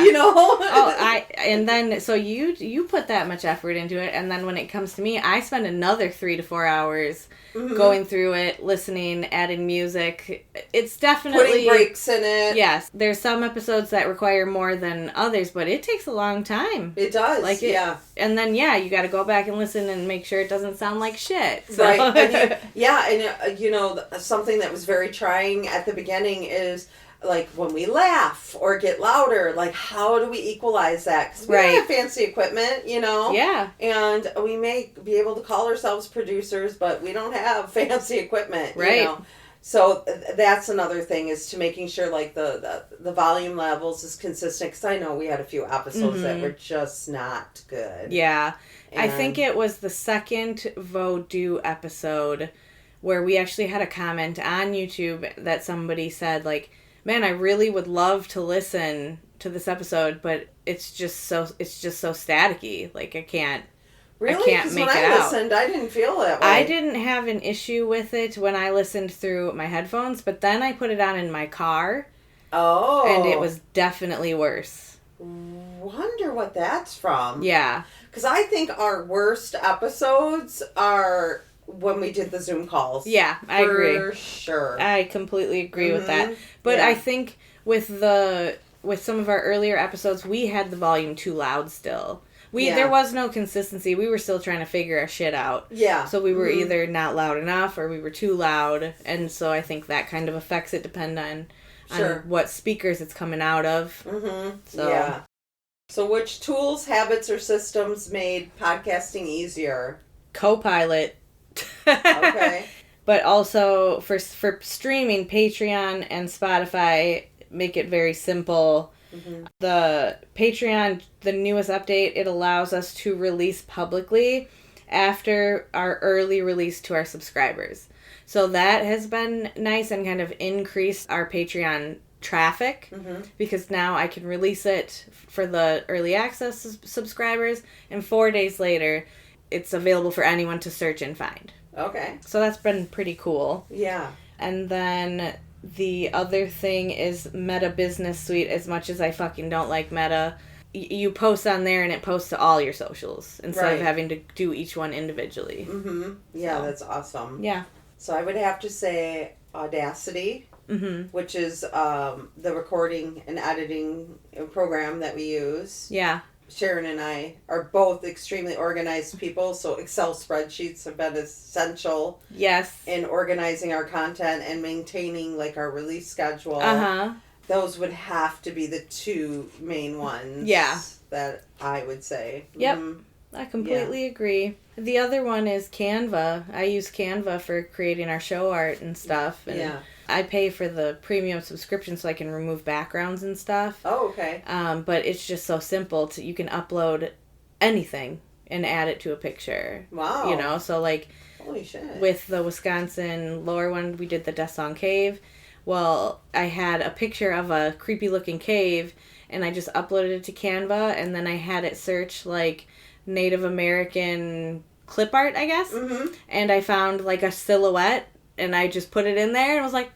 You know? And then, so you put that much effort into it, and then when it comes to me, I spend another 3 to 4 hours going through it, listening, adding music. It's definitely... Putting breaks in it. Yes. There's some episodes that require more than others, but it takes a long time. It does, yeah. And then, you got to go back and listen and make sure it doesn't sound like shit. So. Right. And something that was very trying at the beginning is... like when we laugh or get louder, like how do we equalize that? Because we don't have fancy equipment, you know? Yeah. And we may be able to call ourselves producers, but we don't have fancy equipment, right. You know? So that's another thing is to making sure like the volume levels is consistent. Because I know we had a few episodes that were just not good. Yeah. And I think it was the second Vodou episode where we actually had a comment on YouTube that somebody said like, man, I really would love to listen to this episode, but it's just so staticky. Like I can't make it out. Really? Because when I listened, I didn't feel that way. I didn't have an issue with it when I listened through my headphones, but then I put it on in my car. Oh. And it was definitely worse. Wonder what that's from. Yeah. Because I think our worst episodes are... when we did the Zoom calls. Yeah, I agree. For sure. I completely agree with that. But I think with some of our earlier episodes, we had the volume too loud still. There was no consistency. We were still trying to figure our shit out. Yeah. So we were either not loud enough or we were too loud. And so I think that kind of affects it depending Sure. on what speakers it's coming out of. Mm-hmm. So. Yeah. So which tools, habits, or systems made podcasting easier? Copilot. Okay. But also for streaming, Patreon and Spotify make it very simple. Mm-hmm. The Patreon, the newest update, it allows us to release publicly after our early release to our subscribers. So that has been nice and kind of increased our Patreon traffic, because now I can release it for the early access subscribers, and 4 days later it's available for anyone to search and find. Okay. So that's been pretty cool. Yeah. And then the other thing is Meta Business Suite. As much as I fucking don't like Meta, you post on there and it posts to all your socials instead of having to do each one individually. Mm-hmm. Yeah, so. That's awesome. Yeah. So I would have to say Audacity, which is the recording and editing program that we use. Yeah. Sharon and I are both extremely organized people, so Excel spreadsheets have been essential. Yes. In organizing our content and maintaining like our release schedule. Uh-huh. Those would have to be the two main ones. Yeah. That I would say. Yep. I completely agree. The other one is Canva. I use Canva for creating our show art and stuff. And I pay for the premium subscription so I can remove backgrounds and stuff. Oh, okay. But it's just so simple. You can upload anything and add it to a picture. Wow. You know, so like... Holy shit. With the Wisconsin lore one, we did the Death Song Cave. Well, I had a picture of a creepy looking cave, and I just uploaded it to Canva, and then I had it search like Native American clip art, I guess. Mm-hmm. And I found like a silhouette, and I just put it in there, and was like,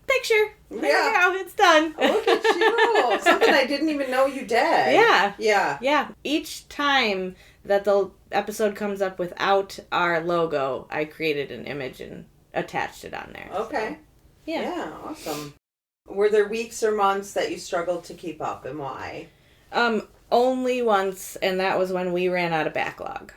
picture. There you go, it's done. Oh, look at you. Something I didn't even know you did. Yeah. Yeah. Yeah. Each time that the episode comes up without our logo, I created an image and attached it on there. Okay. So, yeah. Yeah, awesome. Were there weeks or months that you struggled to keep up, and why? Only once, and that was when we ran out of backlog.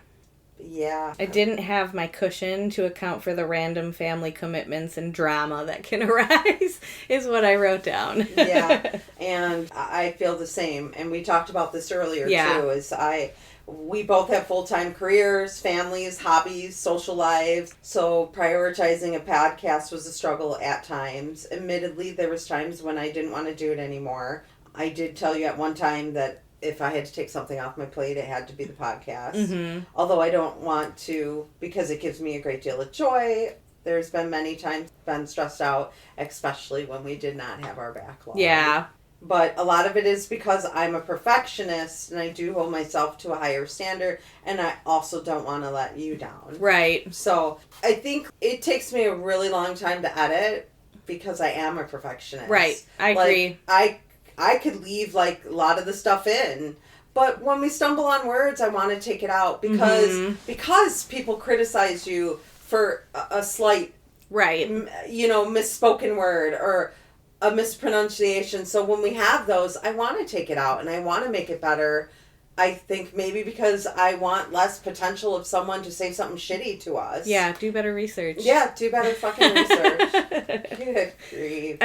Yeah. I didn't have my cushion to account for the random family commitments and drama that can arise, is what I wrote down. Yeah, and I feel the same. And we talked about this earlier, too, we both have full-time careers, families, hobbies, social lives. So prioritizing a podcast was a struggle at times. Admittedly, there was times when I didn't want to do it anymore. I did tell you at one time that if I had to take something off my plate, it had to be the podcast. Mm-hmm. Although I don't want to, because it gives me a great deal of joy. There's been many times been stressed out, especially when we did not have our backlog. Yeah. But a lot of it is because I'm a perfectionist and I do hold myself to a higher standard, and I also don't want to let you down. Right. So I think it takes me a really long time to edit because I am a perfectionist. Right. I agree. I could leave like a lot of the stuff in, but when we stumble on words, I want to take it out because people criticize you for a slight misspoken word or a mispronunciation. So when we have those, I want to take it out and I want to make it better. I think maybe because I want less potential of someone to say something shitty to us. Yeah, do better research. Yeah, do better fucking research. Good grief.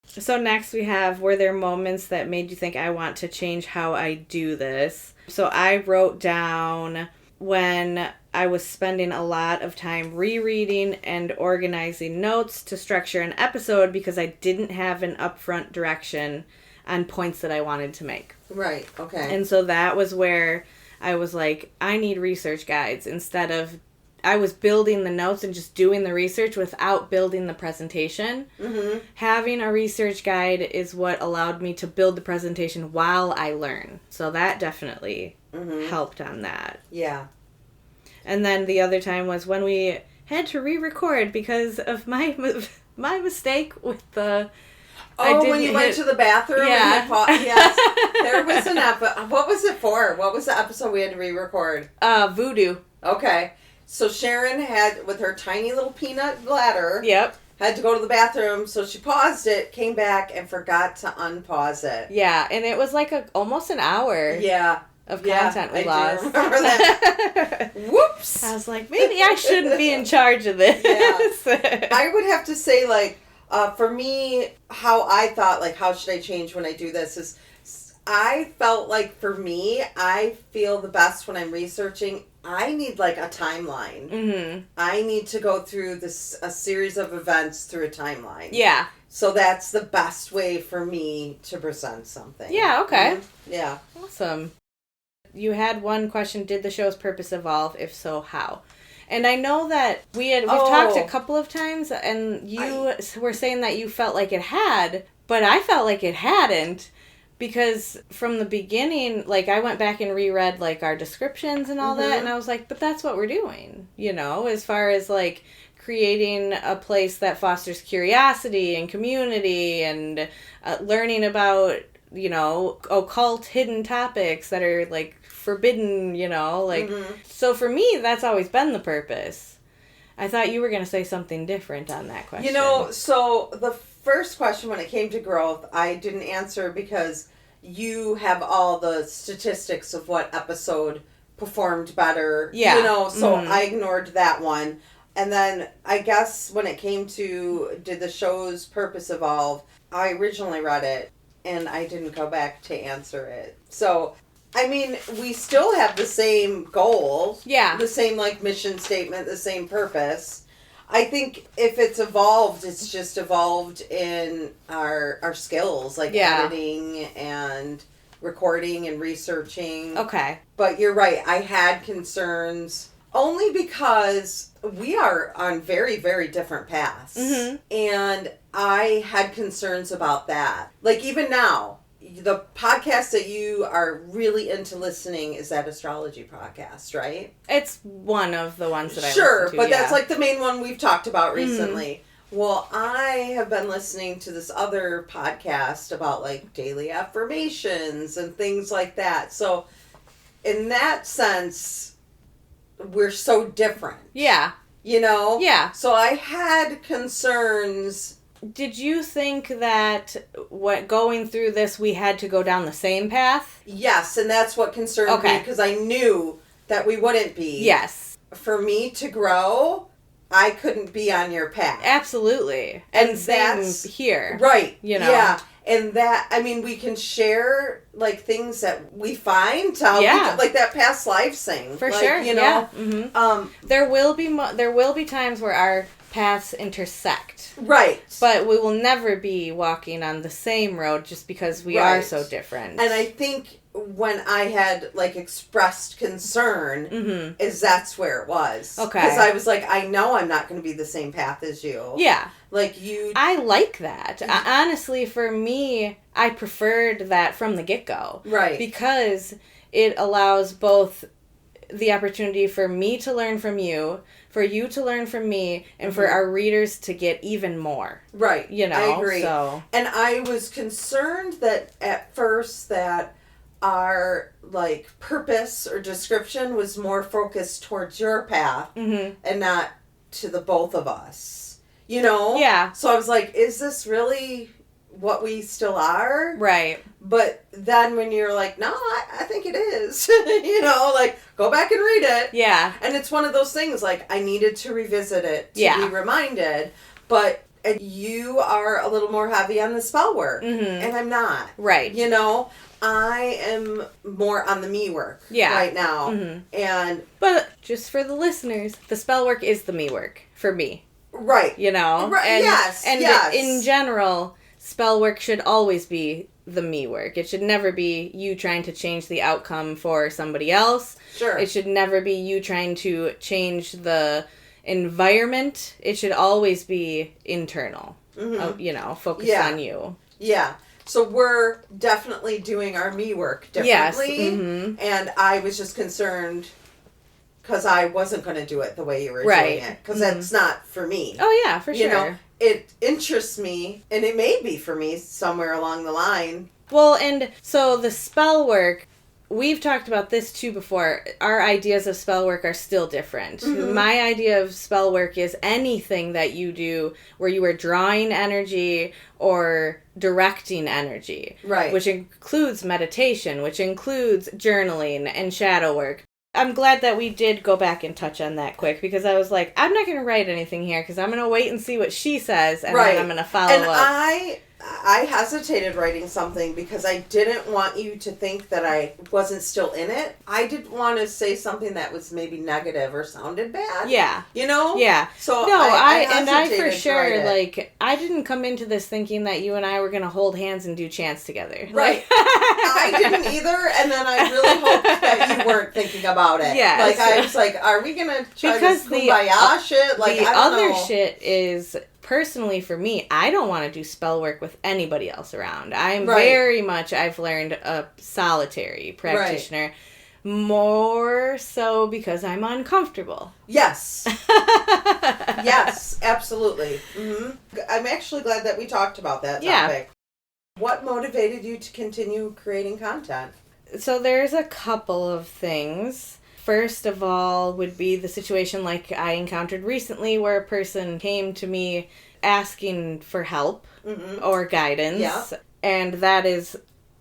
So next we have, were there moments that made you think, I want to change how I do this? So I wrote down when I was spending a lot of time rereading and organizing notes to structure an episode because I didn't have an upfront direction on points that I wanted to make. Right, okay. And so that was where I was like, I need research guides instead of, I was building the notes and just doing the research without building the presentation. Mm-hmm. Having a research guide is what allowed me to build the presentation while I learn. So that definitely helped on that. Yeah. And then the other time was when we had to re-record because of my mistake with the... Oh, when you went to the bathroom? Yeah. Yes. There was an episode. What was it for? What was the episode we had to re-record? Voodoo. Okay. So Sharon had, with her tiny little peanut bladder, had to go to the bathroom, so she paused it, came back, and forgot to unpause it. Yeah, and it was like almost an hour. Yeah. of content we lost. I do remember that. Whoops! I was like, maybe I shouldn't be in charge of this. Yeah. I would have to say, like, for me, how I thought, like, how should I change when I do this is, I felt like for me, I feel the best when I'm researching. I need like a timeline. Mm-hmm. I need to go through a series of events through a timeline. Yeah. So that's the best way for me to present something. Yeah, okay. Mm-hmm. Yeah. Awesome. You had one question, did the show's purpose evolve? If so, how? And I know that we've talked a couple of times, and you were saying that you felt like it had, but I felt like it hadn't. Because from the beginning, like, I went back and reread, like, our descriptions and all that, and I was like, but that's what we're doing, you know, as far as, like, creating a place that fosters curiosity and community and learning about, you know, occult hidden topics that are, like, forbidden, you know, like, so for me, that's always been the purpose. I thought you were going to say something different on that question. You know, so the first question when it came to growth, I didn't answer because you have all the statistics of what episode performed better. Yeah. You know, so I ignored that one. And then I guess when it came to did the show's purpose evolve, I originally read it and I didn't go back to answer it. So, I mean, we still have the same goal. Yeah. The same, like, mission statement, the same purpose. I think if it's evolved, it's just evolved in our skills, like editing and recording and researching. Okay. But you're right. I had concerns only because we are on very, very different paths. Mm-hmm. And I had concerns about that. Like, even now, the podcast that you are really into listening is that astrology podcast, right? It's one of the ones that I listen to, but that's like the main one we've talked about recently. Well, I have been listening to this other podcast about like daily affirmations and things like that. So in that sense, we're so different. Yeah. You know? Yeah. So I had concerns. Did you think that going through this, we had to go down the same path? Yes, and that's what concerned me, because I knew that we wouldn't be. Yes. For me to grow, I couldn't be on your path. Absolutely. And same here. Right. You know? Yeah. And that, I mean, we can share, like, things that we find. Like that past lives thing. For like, sure. You know? Yeah. Mm-hmm. There will be times where our paths intersect. Right. But we will never be walking on the same road just because we are so different. And I think when I had, like, expressed concern, is that's where it was. Okay. Because I was like, I know I'm not going to be the same path as you. Yeah. Like, you... I like that. Honestly, for me, I preferred that from the get-go. Right. Because it allows both the opportunity for me to learn from you, for you to learn from me, and for our readers to get even more. Right. You know? I agree. So. And I was concerned that at first that our, like, purpose or description was more focused towards your path and not to the both of us. You know? Yeah. So I was like, is this really what we still are? Right. But then when you're like, no, I think it is. You know, like, go back and read it. Yeah. And it's one of those things, like, I needed to revisit it to be reminded. But you are a little more heavy on the spell work. And I'm not. Right. You know? I am more on the me work right now. But just for the listeners, the spell work is the me work for me. Right. You know? Right. And in general, spell work should always be the me work. It should never be you trying to change the outcome for somebody else. Sure. It should never be you trying to change the environment. It should always be internal. You know, focused on you. Yeah. So we're definitely doing our me work differently. Yes. And I was just concerned because I wasn't going to do it the way you were doing it. Because that's not for me. Oh, yeah, for sure. You know, it interests me, and it may be for me somewhere along the line. Well, and so the spell work, we've talked about this too before. Our ideas of spell work are still different. Mm-hmm. My idea of spell work is anything that you do where you are drawing energy or directing energy. Right. Which includes meditation, which includes journaling and shadow work. I'm glad that we did go back and touch on that quick, because I was like, I'm not going to write anything here because I'm going to wait and see what she says, and then I'm going to follow up. I hesitated writing something because I didn't want you to think that I wasn't still in it. I didn't want to say something that was maybe negative or sounded bad. Yeah. You know? Yeah. So no, I for sure, like, I didn't come into this thinking that you and I were going to hold hands and do chants together. Right. I didn't either, and then I really hoped that you weren't thinking about it. Yeah. Like, I was like, are we going to try this kumbaya shit? Like, the I don't other know. shit is... Personally, for me, I don't want to do spell work with anybody else around. I'm very much, I've learned, a solitary practitioner. Right. More so because I'm uncomfortable. Yes. Yes, absolutely. Mm-hmm. I'm actually glad that we talked about that topic. Yeah. What motivated you to continue creating content? So there's a couple of things. First of all would be the situation like I encountered recently where a person came to me asking for help or guidance. Yeah. And that is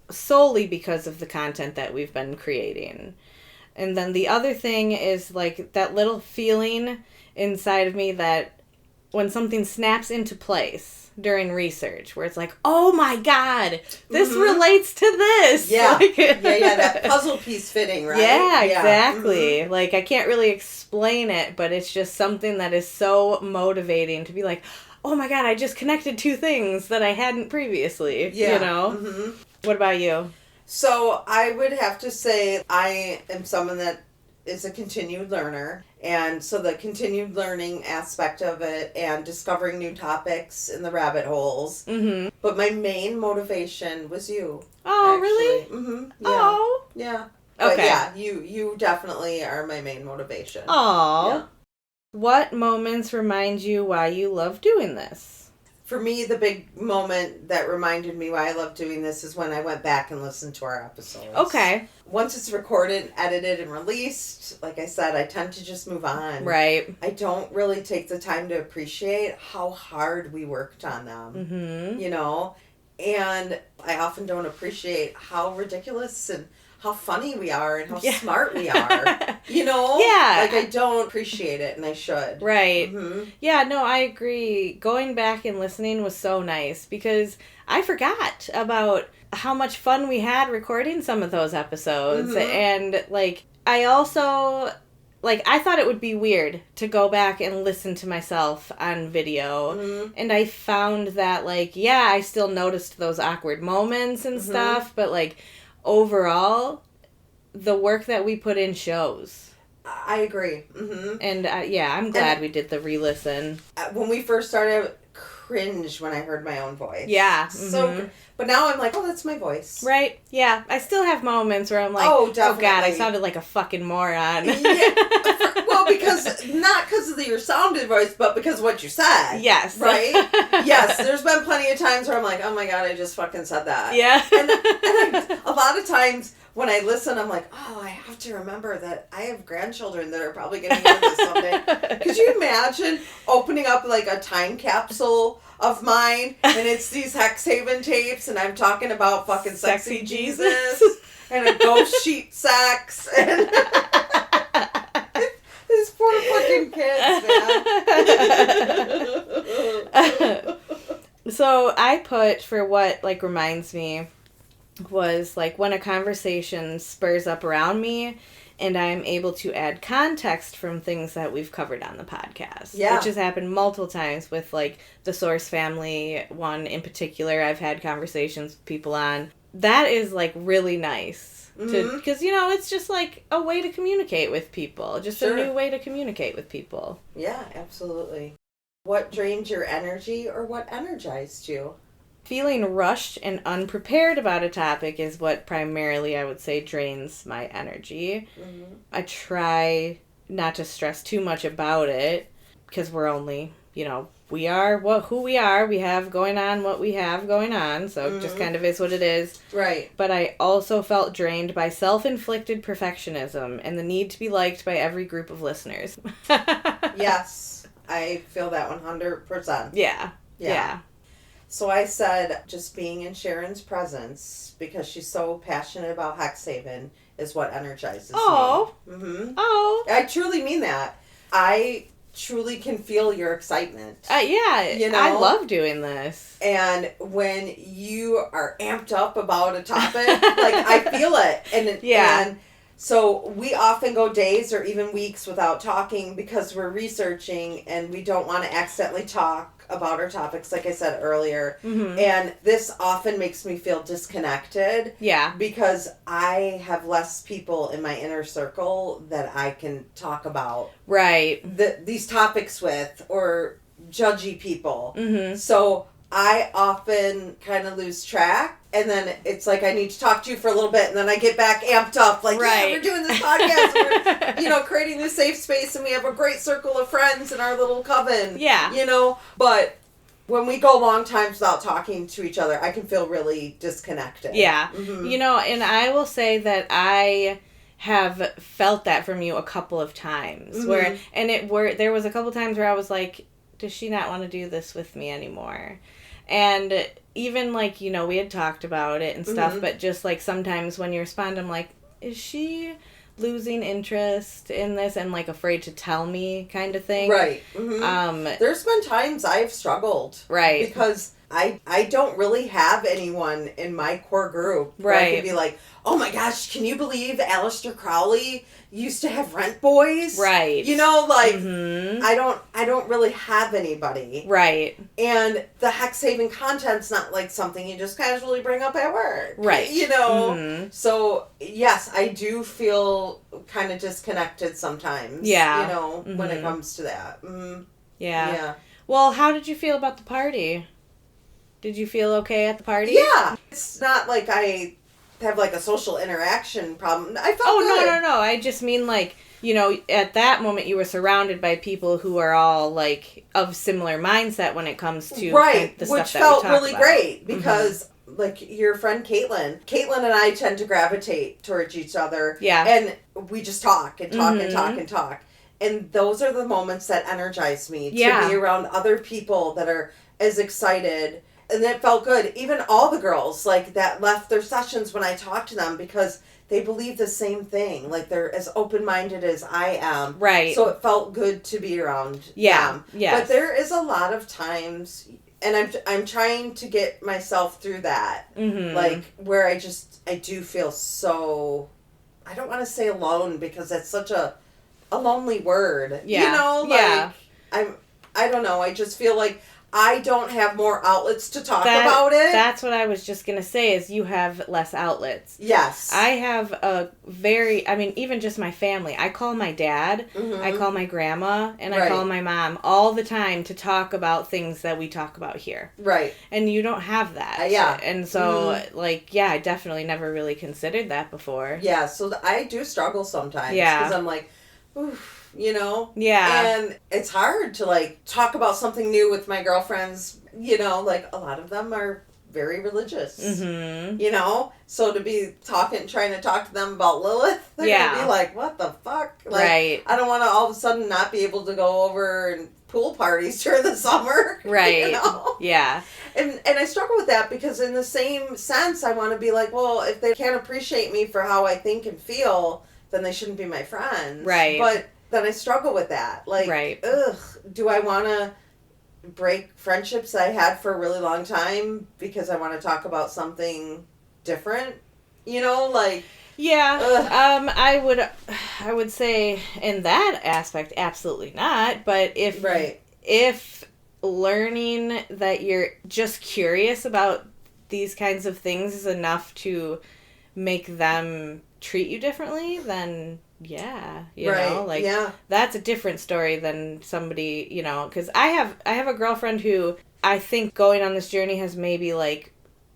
solely because of the content that we've been creating. And then the other thing is like that little feeling inside of me that when something snaps into place during research, where it's like, oh my God, this relates to this. Yeah. Like, that puzzle piece fitting, right? Yeah, exactly. Mm-hmm. Like, I can't really explain it, but it's just something that is so motivating to be like, oh my God, I just connected two things that I hadn't previously, you know? Mm-hmm. What about you? So, I would have to say I am someone that is a continued learner. And so the continued learning aspect of it and discovering new topics in the rabbit holes. Mm-hmm. But my main motivation was you. Oh, actually. Really? Mm-hmm. Yeah. Oh. Yeah. Okay. But yeah, you definitely are my main motivation. Oh. Yeah. What moments remind you why you love doing this? For me, the big moment that reminded me why I love doing this is when I went back and listened to our episodes. Okay. Once it's recorded, edited, and released, like I said, I tend to just move on. Right. I don't really take the time to appreciate how hard we worked on them. Mm-hmm. You know? And I often don't appreciate how ridiculous and how funny we are and how smart we are. You know? Yeah. Like, I don't appreciate it, and I should. Right. Mm-hmm. Yeah, no, I agree. Going back and listening was so nice because I forgot about how much fun we had recording some of those episodes. Mm-hmm. And, like, I also... Like, I thought it would be weird to go back and listen to myself on video. Mm-hmm. And I found that, like, yeah, I still noticed those awkward moments and stuff. But, like, overall, the work that we put in shows. I agree. Mm-hmm. And, yeah, I'm glad we did the re-listen. When we first started, I cringed when I heard my own voice. Yeah. So, but now I'm like, oh, that's my voice. Right? Yeah. I still have moments where I'm like, oh, definitely. Oh God, I sounded like a fucking moron. Yeah. Well, not because of your sounded voice, but because of what you said. Yes. Right? Yes. There's been plenty of times where I'm like, oh my God, I just fucking said that. Yeah. And a lot of times when I listen, I'm like, oh, I have to remember that I have grandchildren that are probably going to hear this someday. Could you imagine opening up like a time capsule of mine and it's these Hexhaven tapes and I'm talking about fucking sexy Jesus and a ghost sheet sex and these poor fucking kids, man. So I put for what like reminds me was like when a conversation spurs up around me and I'm able to add context from things that we've covered on the podcast. Yeah. Which has happened multiple times with like the Source family one in particular. I've had conversations with people on. That is like really nice. Because, you know, it's just like a way to communicate with people. Just a new way to communicate with people. Yeah, absolutely. What drained your energy or what energized you? Feeling rushed and unprepared about a topic is what primarily I would say drains my energy. Mm-hmm. I try not to stress too much about it because we're only, we are who we are. We have going on what we have going on. So it just kind of is what it is. Right. But I also felt drained by self-inflicted perfectionism and the need to be liked by every group of listeners. Yes. I feel that 100%. Yeah. So I said just being in Sharon's presence because she's so passionate about Hexhaven is what energizes me. Mm-hmm. Oh. I truly mean that. I truly can feel your excitement. Yeah. I love doing this. And when you are amped up about a topic, like I feel it. And so we often go days or even weeks without talking because we're researching and we don't want to accidentally talk about our topics, like I said earlier. Mm-hmm. And this often makes me feel disconnected. Yeah. Because I have less people in my inner circle that I can talk about these topics with, or judgy people. Mm-hmm. So I often kind of lose track, and then it's like I need to talk to you for a little bit, and then I get back amped up, like, yeah, we're doing this podcast, we're, creating this safe space, and we have a great circle of friends in our little coven. Yeah. But when we go long times without talking to each other, I can feel really disconnected. Yeah. Mm-hmm. And I will say that I have felt that from you a couple of times, there was a couple times where I was like, does she not want to do this with me anymore? And even, we had talked about it and stuff, but just, sometimes when you respond, I'm like, is she losing interest in this and, afraid to tell me kind of thing? Right. Mm-hmm. There's been times I've struggled. Right. Because I don't really have anyone in my core group where I can be like, oh my gosh, can you believe Aleister Crowley used to have rent boys? Right. I don't really have anybody. Right. And the Hexhaven content's not like something you just casually bring up at work. Right. Mm-hmm. So yes, I do feel kind of disconnected sometimes. Yeah. When it comes to that. Mm-hmm. Yeah. Well, how did you feel about the party? Did you feel okay at the party? Yeah. It's not like I have a social interaction problem. I felt good. No. I just mean at that moment you were surrounded by people who are all of similar mindset when it comes to the stuff which that felt we talk really about. great because your friend Caitlin and I tend to gravitate towards each other. Yeah. And we just talk and talk and talk and talk. And those are the moments that energize me to be around other people that are as excited. And it felt good. Even all the girls that left their sessions when I talked to them because they believe the same thing. They're as open-minded as I am. Right. So it felt good to be around them. Yeah. But there is a lot of times, and I'm trying to get myself through that. Mm-hmm. Where I do feel so, I don't want to say alone because that's such a lonely word. Yeah. I don't know. I just feel like I don't have more outlets to talk about it. That's what I was just going to say is you have less outlets. Yes. I have even just my family. I call my dad, I call my grandma, and I call my mom all the time to talk about things that we talk about here. Right. And you don't have that. Yeah. And so, I definitely never really considered that before. Yeah, so I do struggle sometimes. Yeah. Because I'm like, oof. Yeah. And it's hard to talk about something new with my girlfriends, a lot of them are very religious, so to be trying to talk to them about Lilith, they're gonna be like, what the fuck? Right. I don't want to all of a sudden not be able to go over and pool parties during the summer. Right. Yeah. And I struggle with that because in the same sense, I want to be like, well, if they can't appreciate me for how I think and feel, then they shouldn't be my friends. Right. But then I struggle with that. Do I want to break friendships I had for a really long time because I want to talk about something different? Yeah. I would say in that aspect, absolutely not. But if learning that you're just curious about these kinds of things is enough to make them treat you differently, then that's a different story than somebody, because I have a girlfriend who I think going on this journey has maybe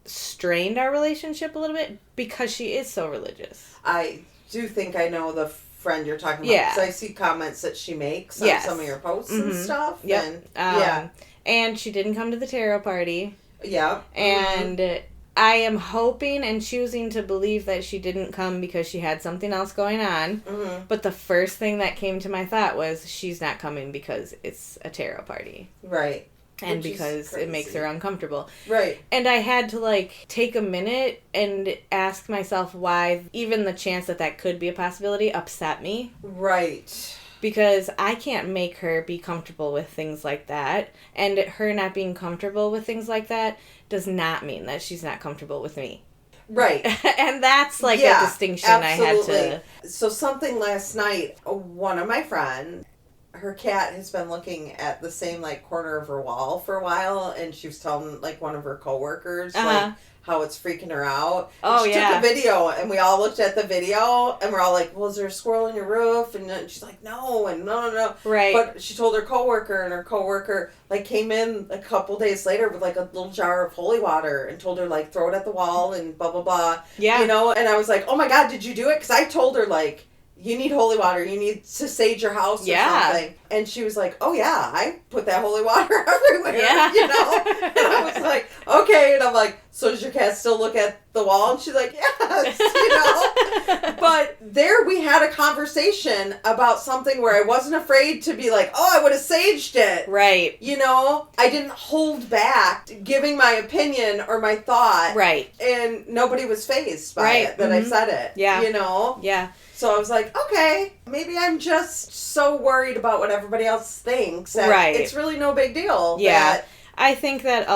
strained our relationship a little bit because she is so religious. I do think I know the friend you're talking about. Yeah. So I see comments that she makes on some of your posts and stuff. Yep. And, and she didn't come to the tarot party. Yeah. And I am hoping and choosing to believe that she didn't come because she had something else going on. But the first thing that came to my thought was she's not coming because it's a tarot party. Right. And because it makes her uncomfortable. Right. And I had to, like, take a minute and ask myself why even the chance that that could be a possibility upset me. Right. Because I can't make her be comfortable with things like that. And her not being comfortable with things like that does not mean that she's not comfortable with me. Right. And that's, like, a distinction absolutely. I had to... So something last night, one of my friends, her cat has been looking at the same, like, corner of her wall for a while, and she was telling, like, one of her coworkers, like, how it's freaking her out. Oh, she took a video, and we all looked at the video, and we're all like, well, is there a squirrel in your roof? And she's like, no, and no. Right. But she told her coworker, and her coworker, like, came in a couple days later with, like, a little jar of holy water and told her, like, throw it at the wall and blah, blah, blah. Yeah. You know? And I was like, oh, my God, did you do it? Because I told her, like, you need holy water. You need to sage your house or something. And she was like, oh, yeah, I put that holy water everywhere. Yeah. You know? And I was like, okay. And I'm like, so does your cat still look at the wall? And she's like, yes, you know? But there we had a conversation about something where I wasn't afraid to be like, oh, I would have saged it. Right. You know? I didn't hold back giving my opinion or my thought. Right. And nobody was fazed by it that I said it. Yeah. You know? Yeah. So I was like, okay, maybe I'm just so worried about what everybody else thinks that it's really no big deal. Yeah. I think that,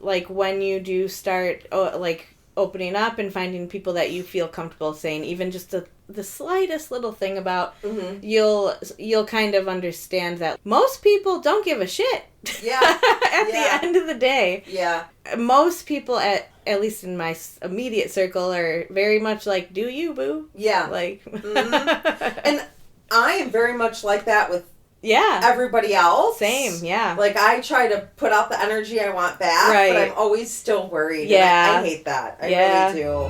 like, when you do start, like, opening up and finding people that you feel comfortable saying even just the slightest little thing about, you'll kind of understand that most people don't give a shit. Yeah. At the end of the day. Yeah. Most people, at least in my immediate circle, are very much like, do you, boo? Yeah. Like. And I am very much like that with Yeah. everybody else. Same, yeah. Like, I try to put out the energy I want back, right. but I'm always still worried. Yeah. And I hate that. I really do.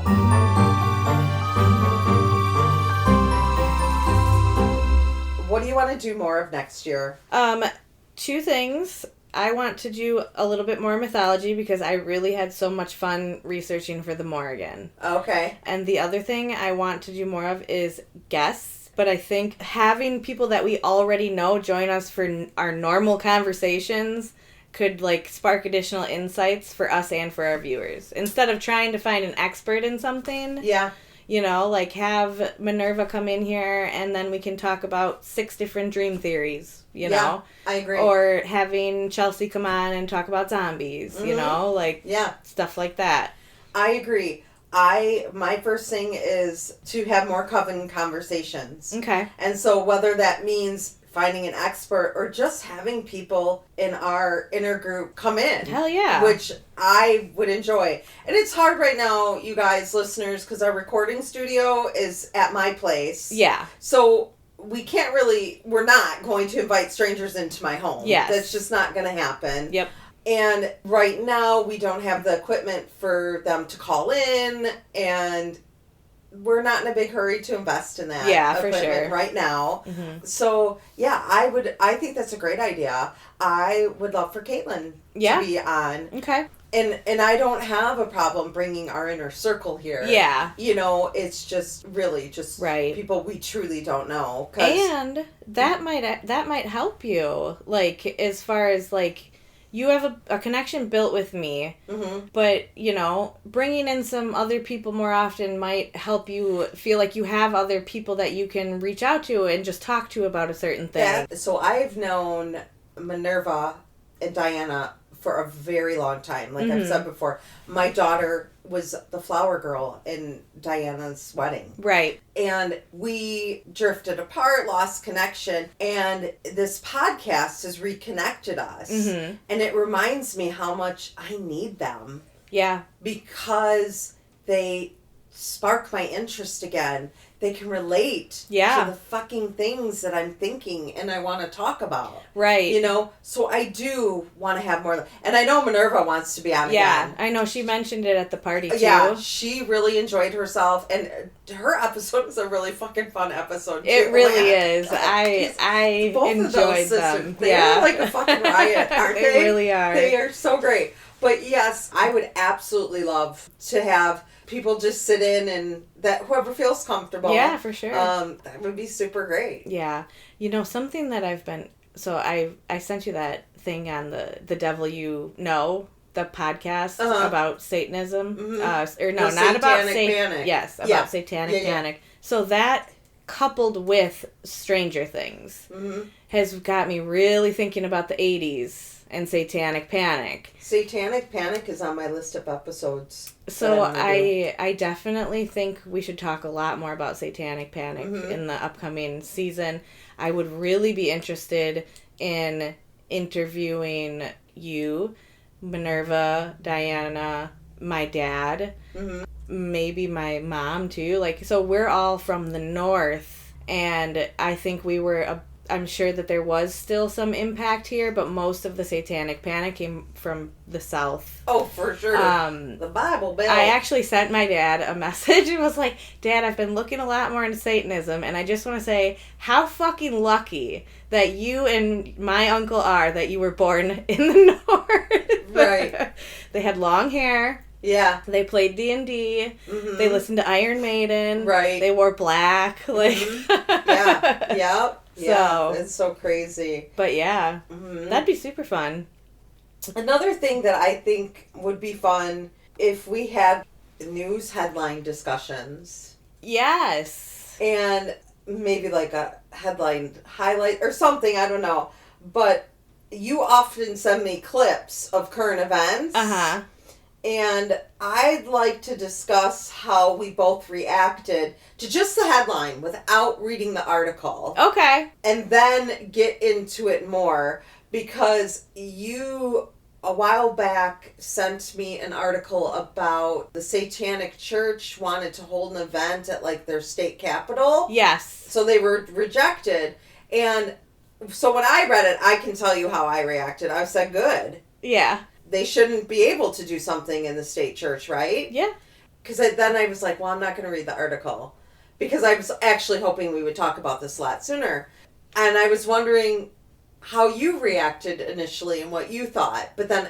What do you want to do more of next year? 2 things. I want to do a little bit more mythology because I really had so much fun researching for the Morrigan. Okay. And the other thing I want to do more of is guests. But I think having people that we already know join us for our normal conversations could, like, spark additional insights for us and for our viewers. Instead of trying to find an expert in something. Yeah. You know, like, have Minerva come in here and then we can talk about 6 different dream theories, you know? I agree. Or having Chelsea come on and talk about zombies, you know? Like, stuff like that. I agree. My first thing is to have more coven conversations. Okay. And so whether that means finding an expert or just having people in our inner group come in. Hell yeah. Which I would enjoy. And it's hard right now, you guys, listeners, because our recording studio is at my place. Yeah. So we're not going to invite strangers into my home. Yes. That's just not going to happen. Yep. And right now, we don't have the equipment for them to call in, and we're not in a big hurry to invest in that equipment for sure. right now. Mm-hmm. So, yeah, I think that's a great idea. I would love for Caitlin to be on. Okay. And I don't have a problem bringing our inner circle here. Yeah. You know, it's just really just people we truly don't know. And that might help you, like, as far as, like, you have a connection built with me, but, you know, bringing in some other people more often might help you feel like you have other people that you can reach out to and just talk to about a certain thing. So I've known Minerva and Diana for a very long time. Like I've said before, my daughter was the flower girl in Diana's wedding. Right. And we drifted apart, lost connection, and this podcast has reconnected us. Mm-hmm. And it reminds me how much I need them. Yeah. Because they spark my interest again. they can relate Yeah. to the fucking things that I'm thinking and I want to talk about. Right. You know? So I do want to have more. And I know Minerva wants to be on again. I know. She mentioned it at the party, too. Yeah, she really enjoyed herself. And her episode was a really fucking fun episode, too. It really Like, is. I both enjoyed of those them. They're like a fucking riot, aren't they? They really are. They are so great. But yes, I would absolutely love to have people just sit in and that whoever feels comfortable. Yeah, for sure. That would be super great. Yeah. You know, something that I've been... So I sent you that thing on the Devil You Know, the podcast about Satanism. Mm-hmm. Or no, The not about Satanic Panic. Yes, about Satanic Panic. So that, coupled with Stranger Things, has got me really thinking about the 80s and Satanic Panic. Satanic Panic is on my list of episodes. So I definitely think we should talk a lot more about Satanic Panic in the upcoming season. I would really be interested in interviewing you, Minerva, Diana, my dad, maybe my mom too. Like, so we're all from the north, and I think we were I'm sure that there was still some impact here, but most of the Satanic Panic came from the South. Oh, for sure. The Bible Belt. I actually sent my dad a message and was like, Dad, I've been looking a lot more into Satanism, and I just want to say how fucking lucky that you and my uncle are that you were born in the North. Right. They had long hair. Yeah. They played D&D. They listened to Iron Maiden. Right. They wore black. Like. Yeah. Yep. Yeah, So, it's so crazy. But yeah, that'd be super fun. Another thing that I think would be fun if we had news headline discussions. Yes. And maybe like a headline highlight or something, I don't know. But you often send me clips of current events. Uh-huh. And I'd like to discuss how we both reacted to just the headline without reading the article. Okay. And then get into it more because you, a while back, sent me an article about the Satanic Church wanted to hold an event at like their state capitol. Yes. So they were rejected. And so when I read it, I can tell you how I reacted. I said, good. Yeah. They shouldn't be able to do something in the state church, right? Yeah. Because then I was like, well, I'm not going to read the article. Because I was actually hoping we would talk about this a lot sooner. And I was wondering how you reacted initially and what you thought. But then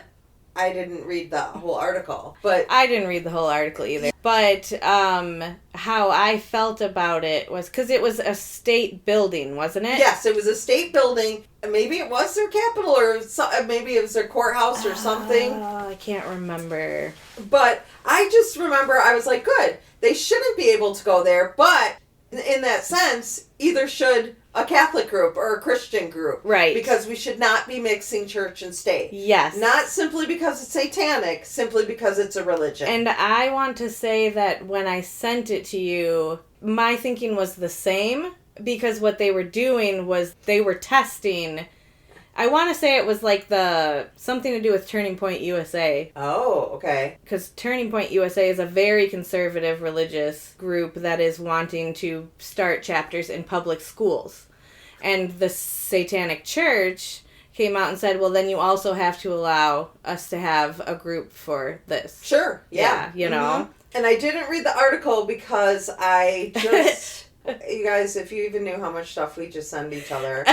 I didn't read the whole article. But I didn't read the whole article either. But how I felt about it was because it was a state building, wasn't it? yes, it was a state building. Maybe it was their capital or maybe it was their courthouse or something. I can't remember. But I just remember I was like, good. They shouldn't be able to go there. But in that sense, either should a Catholic group or a Christian group. Right. Because we should not be mixing church and state. Yes. Not simply because it's satanic, simply because it's a religion. And I want to say that when I sent it to you, my thinking was the same. Because what they were doing was they were testing. I want to say it was like something to do with Turning Point USA. Oh, okay. Because Turning Point USA is a very conservative religious group that is wanting to start chapters in public schools. And the Satanic Church came out and said, well, then you also have to allow us to have a group for this. Sure, yeah. You know? And I didn't read the article because I just... You guys, if you even knew how much stuff we just send each other.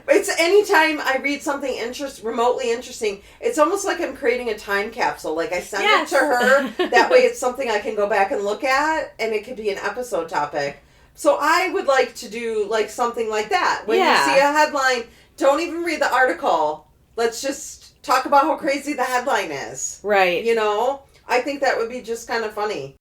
It's anytime I read something remotely interesting, it's almost like I'm creating a time capsule. Like I send it to her, that way it's something I can go back and look at, and it could be an episode topic. So I would like to do like something like that. When you see a headline, don't even read the article. Let's just talk about how crazy the headline is. Right. You know? I think that would be just kind of funny.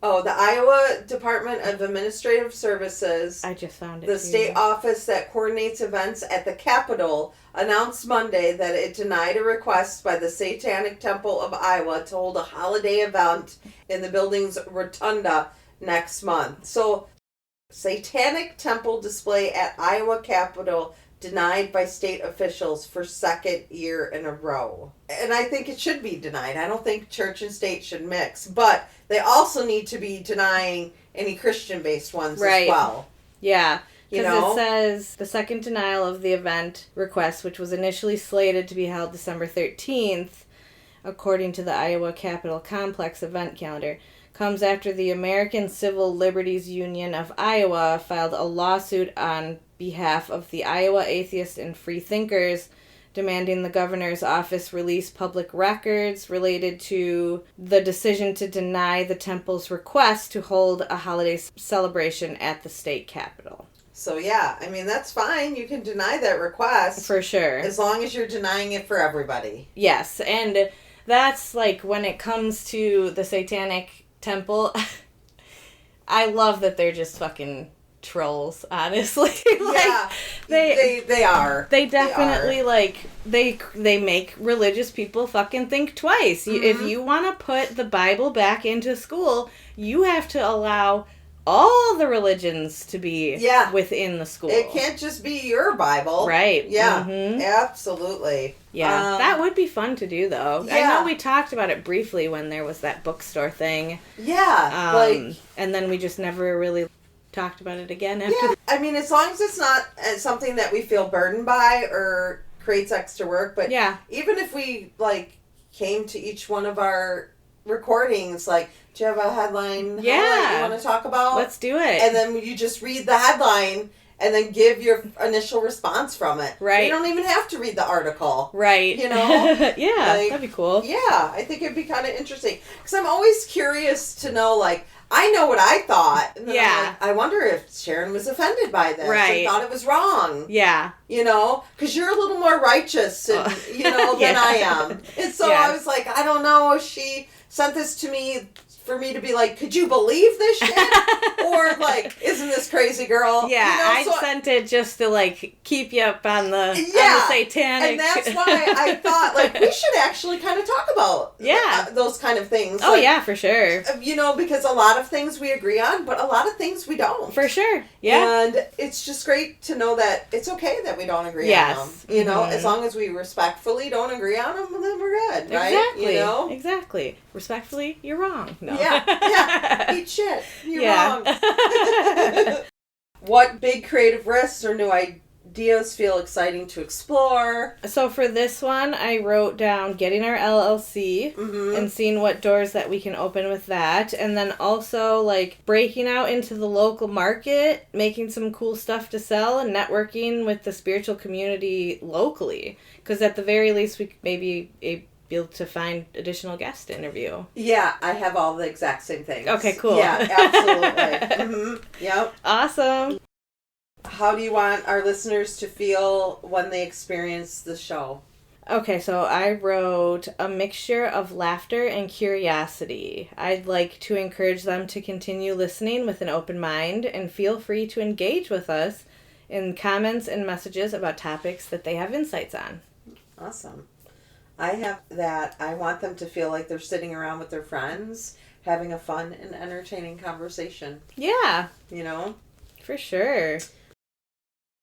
Oh, the Iowa Department of Administrative Services, I just found it. the state office that coordinates events at the Capitol, announced Monday that it denied a request by the Satanic Temple of Iowa to hold a holiday event in the building's rotunda next month. So, Satanic Temple display at Iowa Capitol denied by state officials for second year in a row. And I think it should be denied. I don't think church and state should mix. But they also need to be denying any Christian-based ones Right. as well. Yeah. You Because know? it says the second denial of the event request, which was initially slated to be held December 13th, according to the Iowa Capitol Complex event calendar, comes after the American Civil Liberties Union of Iowa filed a lawsuit on behalf of the Iowa Atheists and Free Thinkers, demanding the governor's office release public records related to the decision to deny the temple's request to hold a holiday celebration at the state capitol. So, yeah, I mean, that's fine. You can deny that request. For sure. As long as you're denying it for everybody. Yes, and that's like when it comes to the Satanic Temple, I love that they're just fucking trolls, honestly. Yeah, they are. They definitely, they make religious people fucking think twice. Mm-hmm. If you want to put the Bible back into school, you have to allow all the religions to be within the school. It can't just be your Bible. Right. Yeah, Mm-hmm. Absolutely. Yeah, that would be fun to do, though. Yeah. I know we talked about it briefly when there was that bookstore thing. Yeah, and then we just never really talked about it again after. Yeah, I mean, as long as it's not something that we feel burdened by or creates extra work, but even if we, came to each one of our recordings, do you have a headline you want to talk about? Let's do it. And then you just read the headline and then give your initial response from it. Right. You don't even have to read the article. Right. You know? Yeah, that'd be cool. Yeah, I think it'd be kind of interesting. Because I'm always curious to know, I know what I thought. And then I'm like, I wonder if Sharon was offended by this. Right. And thought it was wrong. Yeah. You know? Because you're a little more righteous, and, than I am. And so I was like, I don't know if she sent this to me for me to be like, could you believe this shit? Or isn't this crazy girl? Yeah, I sent it just to keep you up on the satanic. And that's why I thought we should actually kind of talk about those kind of things. Oh yeah, for sure. Because a lot of things we agree on, but a lot of things we don't. For sure. Yeah. And it's just great to know that it's okay that we don't agree on them. You know, as long as we respectfully don't agree on them, then we're good, right? Exactly. Exactly. Respectfully, you're wrong. No. Yeah. Eat shit. You're wrong. What big creative risks or new ideas feel exciting to explore? So for this one, I wrote down getting our LLC and seeing what doors that we can open with that. And then also breaking out into the local market, making some cool stuff to sell, and networking with the spiritual community locally. Because at the very least, we could maybe be able to find additional guest interview. Yeah, I have all the exact same things. Okay, cool. Yeah, absolutely. Yep. Awesome. How do you want our listeners to feel when they experience the show? Okay, so I wrote a mixture of laughter and curiosity. I'd like to encourage them to continue listening with an open mind and feel free to engage with us in comments and messages about topics that they have insights on. Awesome. I have that I want them to feel like they're sitting around with their friends, having a fun and entertaining conversation. Yeah. For sure.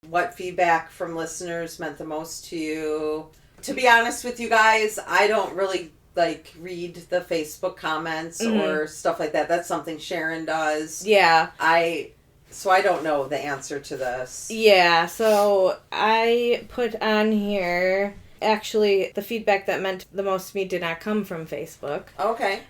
What feedback from listeners meant the most to you? To be honest with you guys, I don't really read the Facebook comments or stuff like that. That's something Sharon does. Yeah. So I don't know the answer to this. Yeah, so I put on here, actually, the feedback that meant the most to me did not come from Facebook. Okay.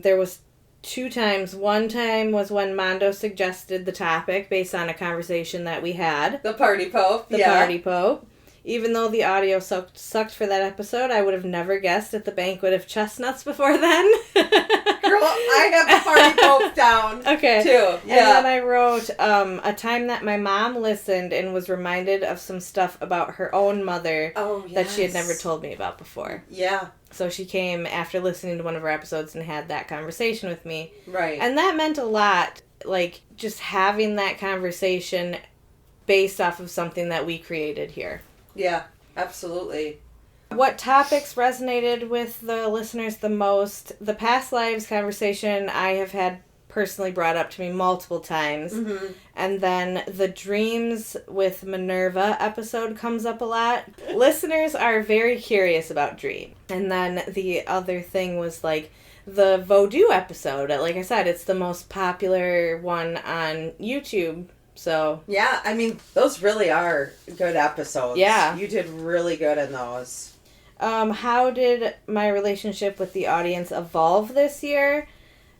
There was 2 times. One time was when Mondo suggested the topic based on a conversation that we had. The Party Pope. The Party Pope. Even though the audio sucked for that episode, I would have never guessed at the banquet of chestnuts before then. Girl, I have the Party Pope down. Okay. Too. Yeah. And then I wrote a time that my mom listened and was reminded of some stuff about her own mother that she had never told me about before. Yeah. So she came after listening to one of our episodes and had that conversation with me. Right. And that meant a lot, just having that conversation based off of something that we created here. Yeah, absolutely. What topics resonated with the listeners the most? The past lives conversation I have had personally brought up to me multiple times. Mm-hmm. And then the dreams with Minerva episode comes up a lot. Listeners are very curious about dreams. And then the other thing was the Vodou episode. Like I said, it's the most popular one on YouTube. So yeah, I mean, those really are good episodes. Yeah. You did really good in those. How did my relationship with the audience evolve this year?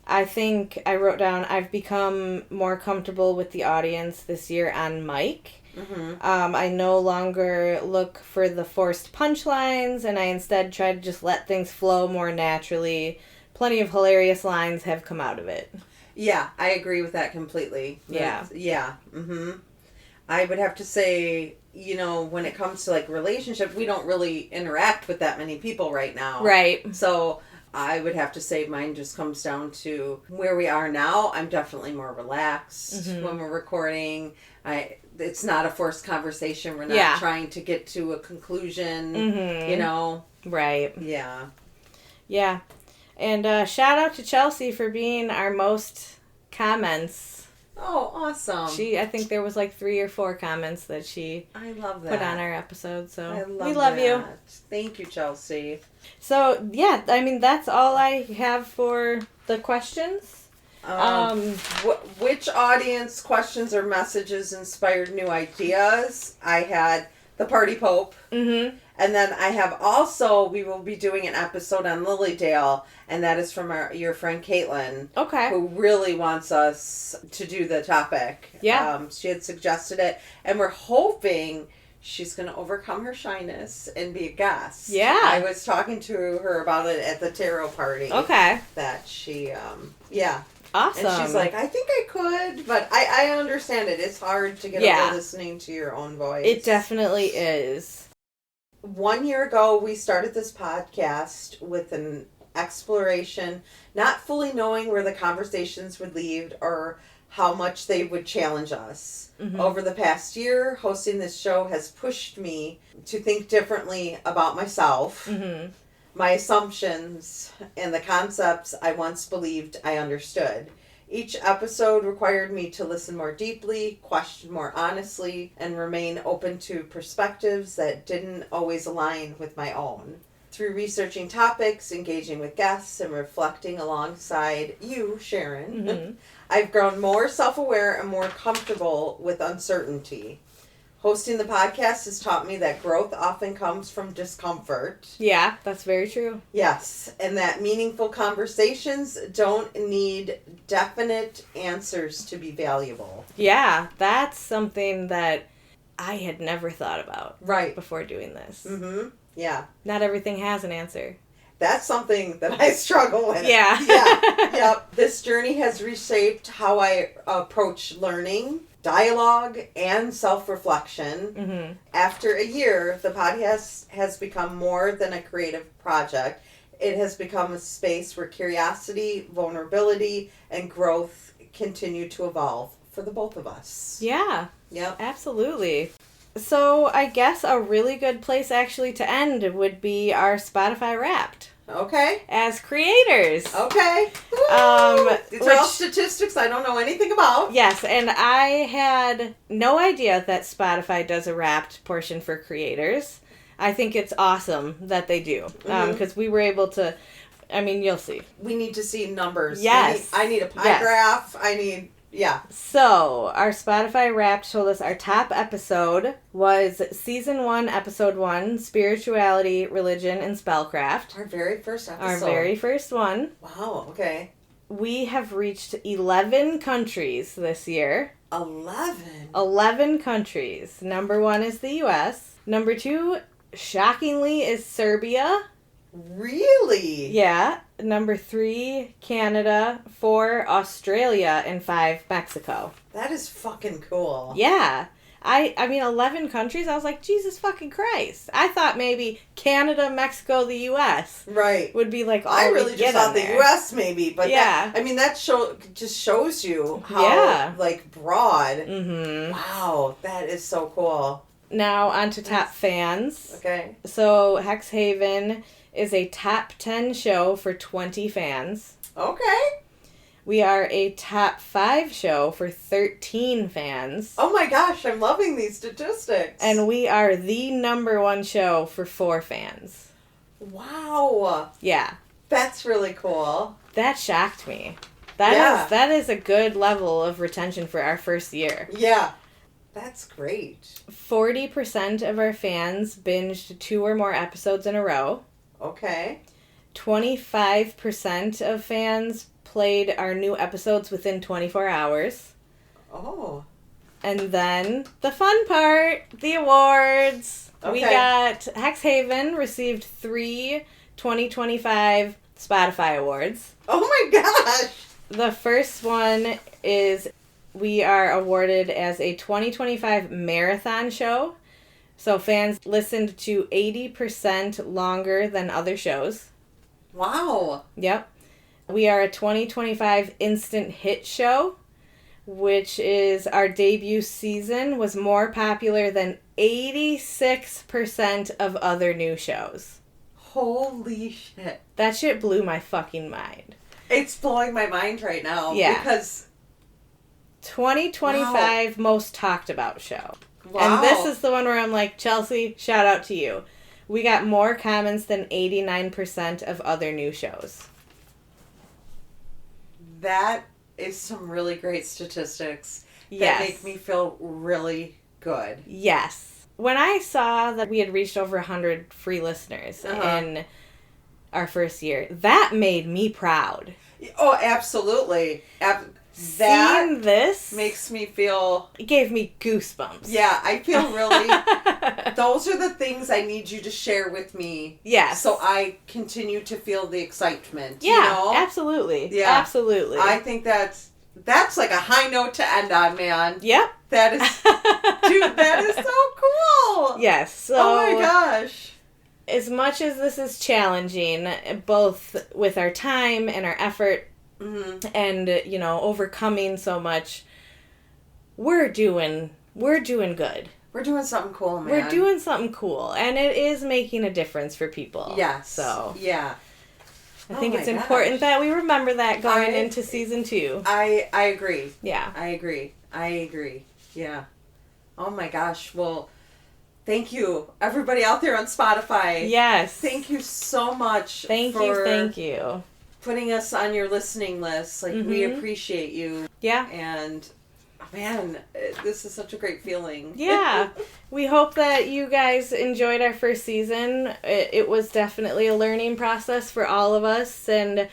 I think I wrote down I've become more comfortable with the audience this year on mic. Mm-hmm. I no longer look for the forced punchlines, and I instead try to just let things flow more naturally. Plenty of hilarious lines have come out of it. Yeah, I agree with that completely. Yeah. Yeah. Mm-hmm. I would have to say, you know, when it comes to, like, relationships, we don't really interact with that many people right now. Right. So I would have to say mine just comes down to where we are now. I'm definitely more relaxed when we're recording. It's not a forced conversation. We're not trying to get to a conclusion, you know. Right. Yeah. Yeah. And shout out to Chelsea for being our most comments. Oh, awesome. I think there was like 3 or 4 comments that she I love that. put on our episode. So we love you. Thank you, Chelsea. So, yeah, I mean, that's all I have for the questions. Which audience questions or messages inspired new ideas? I had the Party Pope. Mm-hmm. And then I have also, we will be doing an episode on Lilydale, and that is from your friend Caitlin. Okay. Who really wants us to do the topic. Yeah. She had suggested it, and we're hoping she's going to overcome her shyness and be a guest. Yeah. I was talking to her about it at the tarot party. Okay. That she, yeah. Awesome. And she's like, I think I could, but I understand it. It's hard to get over listening to your own voice. It definitely is. 1 year ago, we started this podcast with an exploration, not fully knowing where the conversations would lead or how much they would challenge us. Mm-hmm. Over the past year, hosting this show has pushed me to think differently about myself, my assumptions, and the concepts I once believed I understood. Each episode required me to listen more deeply, question more honestly, and remain open to perspectives that didn't always align with my own. Through researching topics, engaging with guests, and reflecting alongside you, Sharon, I've grown more self-aware and more comfortable with uncertainty. Hosting the podcast has taught me that growth often comes from discomfort. Yeah, that's very true. Yes, and that meaningful conversations don't need definite answers to be valuable. Yeah, that's something that I had never thought about before doing this. Mm-hmm. Yeah. Not everything has an answer. That's something that I struggle with. Yeah. Yep. This journey has reshaped how I approach learning, dialogue, and self-reflection. After a year, the podcast has become more than a creative project. It has become a space where curiosity, vulnerability, and growth continue to evolve for the both of us. Yeah. Yep. Absolutely. So I guess a really good place actually to end would be our Spotify Wrapped. Okay. As creators. Okay. These are all statistics I don't know anything about. Yes, and I had no idea that Spotify does a Wrapped portion for creators. I think it's awesome that they do. Because we were able to, I mean, you'll see. We need to see numbers. Yes. I need a pie graph. Yeah. So, our Spotify Wrapped told us our top episode was Season 1, Episode 1, Spirituality, Religion, and Spellcraft. Our very first episode. Our very first one. Wow, okay. We have reached 11 countries this year. 11? 11 countries. Number 1 is the U.S. Number 2, shockingly, is Serbia. Really? Yeah. Number 3, Canada. 4, Australia. And 5, Mexico. That is fucking cool. Yeah. I mean, 11 countries. I was like, Jesus fucking Christ. I thought maybe Canada, Mexico, the U.S. Right. would be like all I really just thought the U.S. maybe. But yeah. that just shows you how, broad. Mm-hmm. Wow. That is so cool. Now, on to top fans. Okay. So, Hexhaven is a top 10 show for 20 fans. Okay. We are a top 5 show for 13 fans. Oh my gosh, I'm loving these statistics. And we are the number 1 show for 4 fans. Wow. Yeah. That's really cool. That shocked me. That is a good level of retention for our first year. Yeah. That's great. 40% of our fans binged 2 or more episodes in a row. Okay. 25% of fans played our new episodes within 24 hours. Oh. And then the fun part, the awards. Okay. We got Hexhaven received 3 2025 Spotify awards. Oh my gosh. The first one is we are awarded as a 2025 marathon show. So fans listened to 80% longer than other shows. Wow. Yep. We are a 2025 instant hit show, which is our debut season was more popular than 86% of other new shows. Holy shit. That shit blew my fucking mind. It's blowing my mind right now. Yeah. Because 2025 most talked about show. Wow. And this is the one where I'm like, Chelsea, shout out to you. We got more comments than 89% of other new shows. That is some really great statistics Yes. that make me feel really good. Yes. When I saw that we had reached over 100 free listeners in our first year, that made me proud. Oh, absolutely. Seeing this makes me feel... It gave me goosebumps. Yeah, I feel really... Those are the things I need you to share with me. Yes. So I continue to feel the excitement. Yeah, you know? absolutely. Yeah. Absolutely. I think that's like a high note to end on, man. Yep. That is... Dude, that is so cool. Yes. So, oh my gosh. As much as this is challenging, both with our time and our effort, and, you know, overcoming so much, we're doing good. We're doing something cool, man. We're doing something cool, and it is making a difference for people. Yes. So, yeah. I think it's important that we remember that going into season 2. I agree. Yeah. I agree. Yeah. Oh my gosh. Well, thank you, everybody out there on Spotify. Yes. Thank you so much. Thank you. Putting us on your listening list. Like, we appreciate you. Yeah. And, man, this is such a great feeling. Yeah. We hope that you guys enjoyed our first season. It was definitely a learning process for all of us. And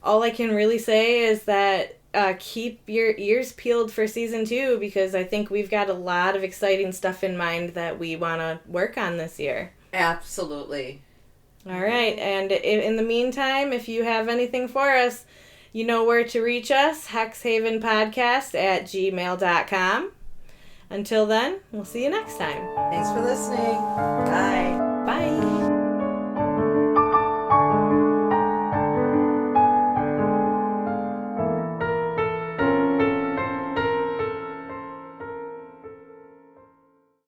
all I can really say is that keep your ears peeled for season 2, because I think we've got a lot of exciting stuff in mind that we want to work on this year. Absolutely. All right. And in the meantime, if you have anything for us, you know where to reach us, hexhavenpodcast@gmail.com. Until then, we'll see you next time. Thanks for listening. Bye. Bye.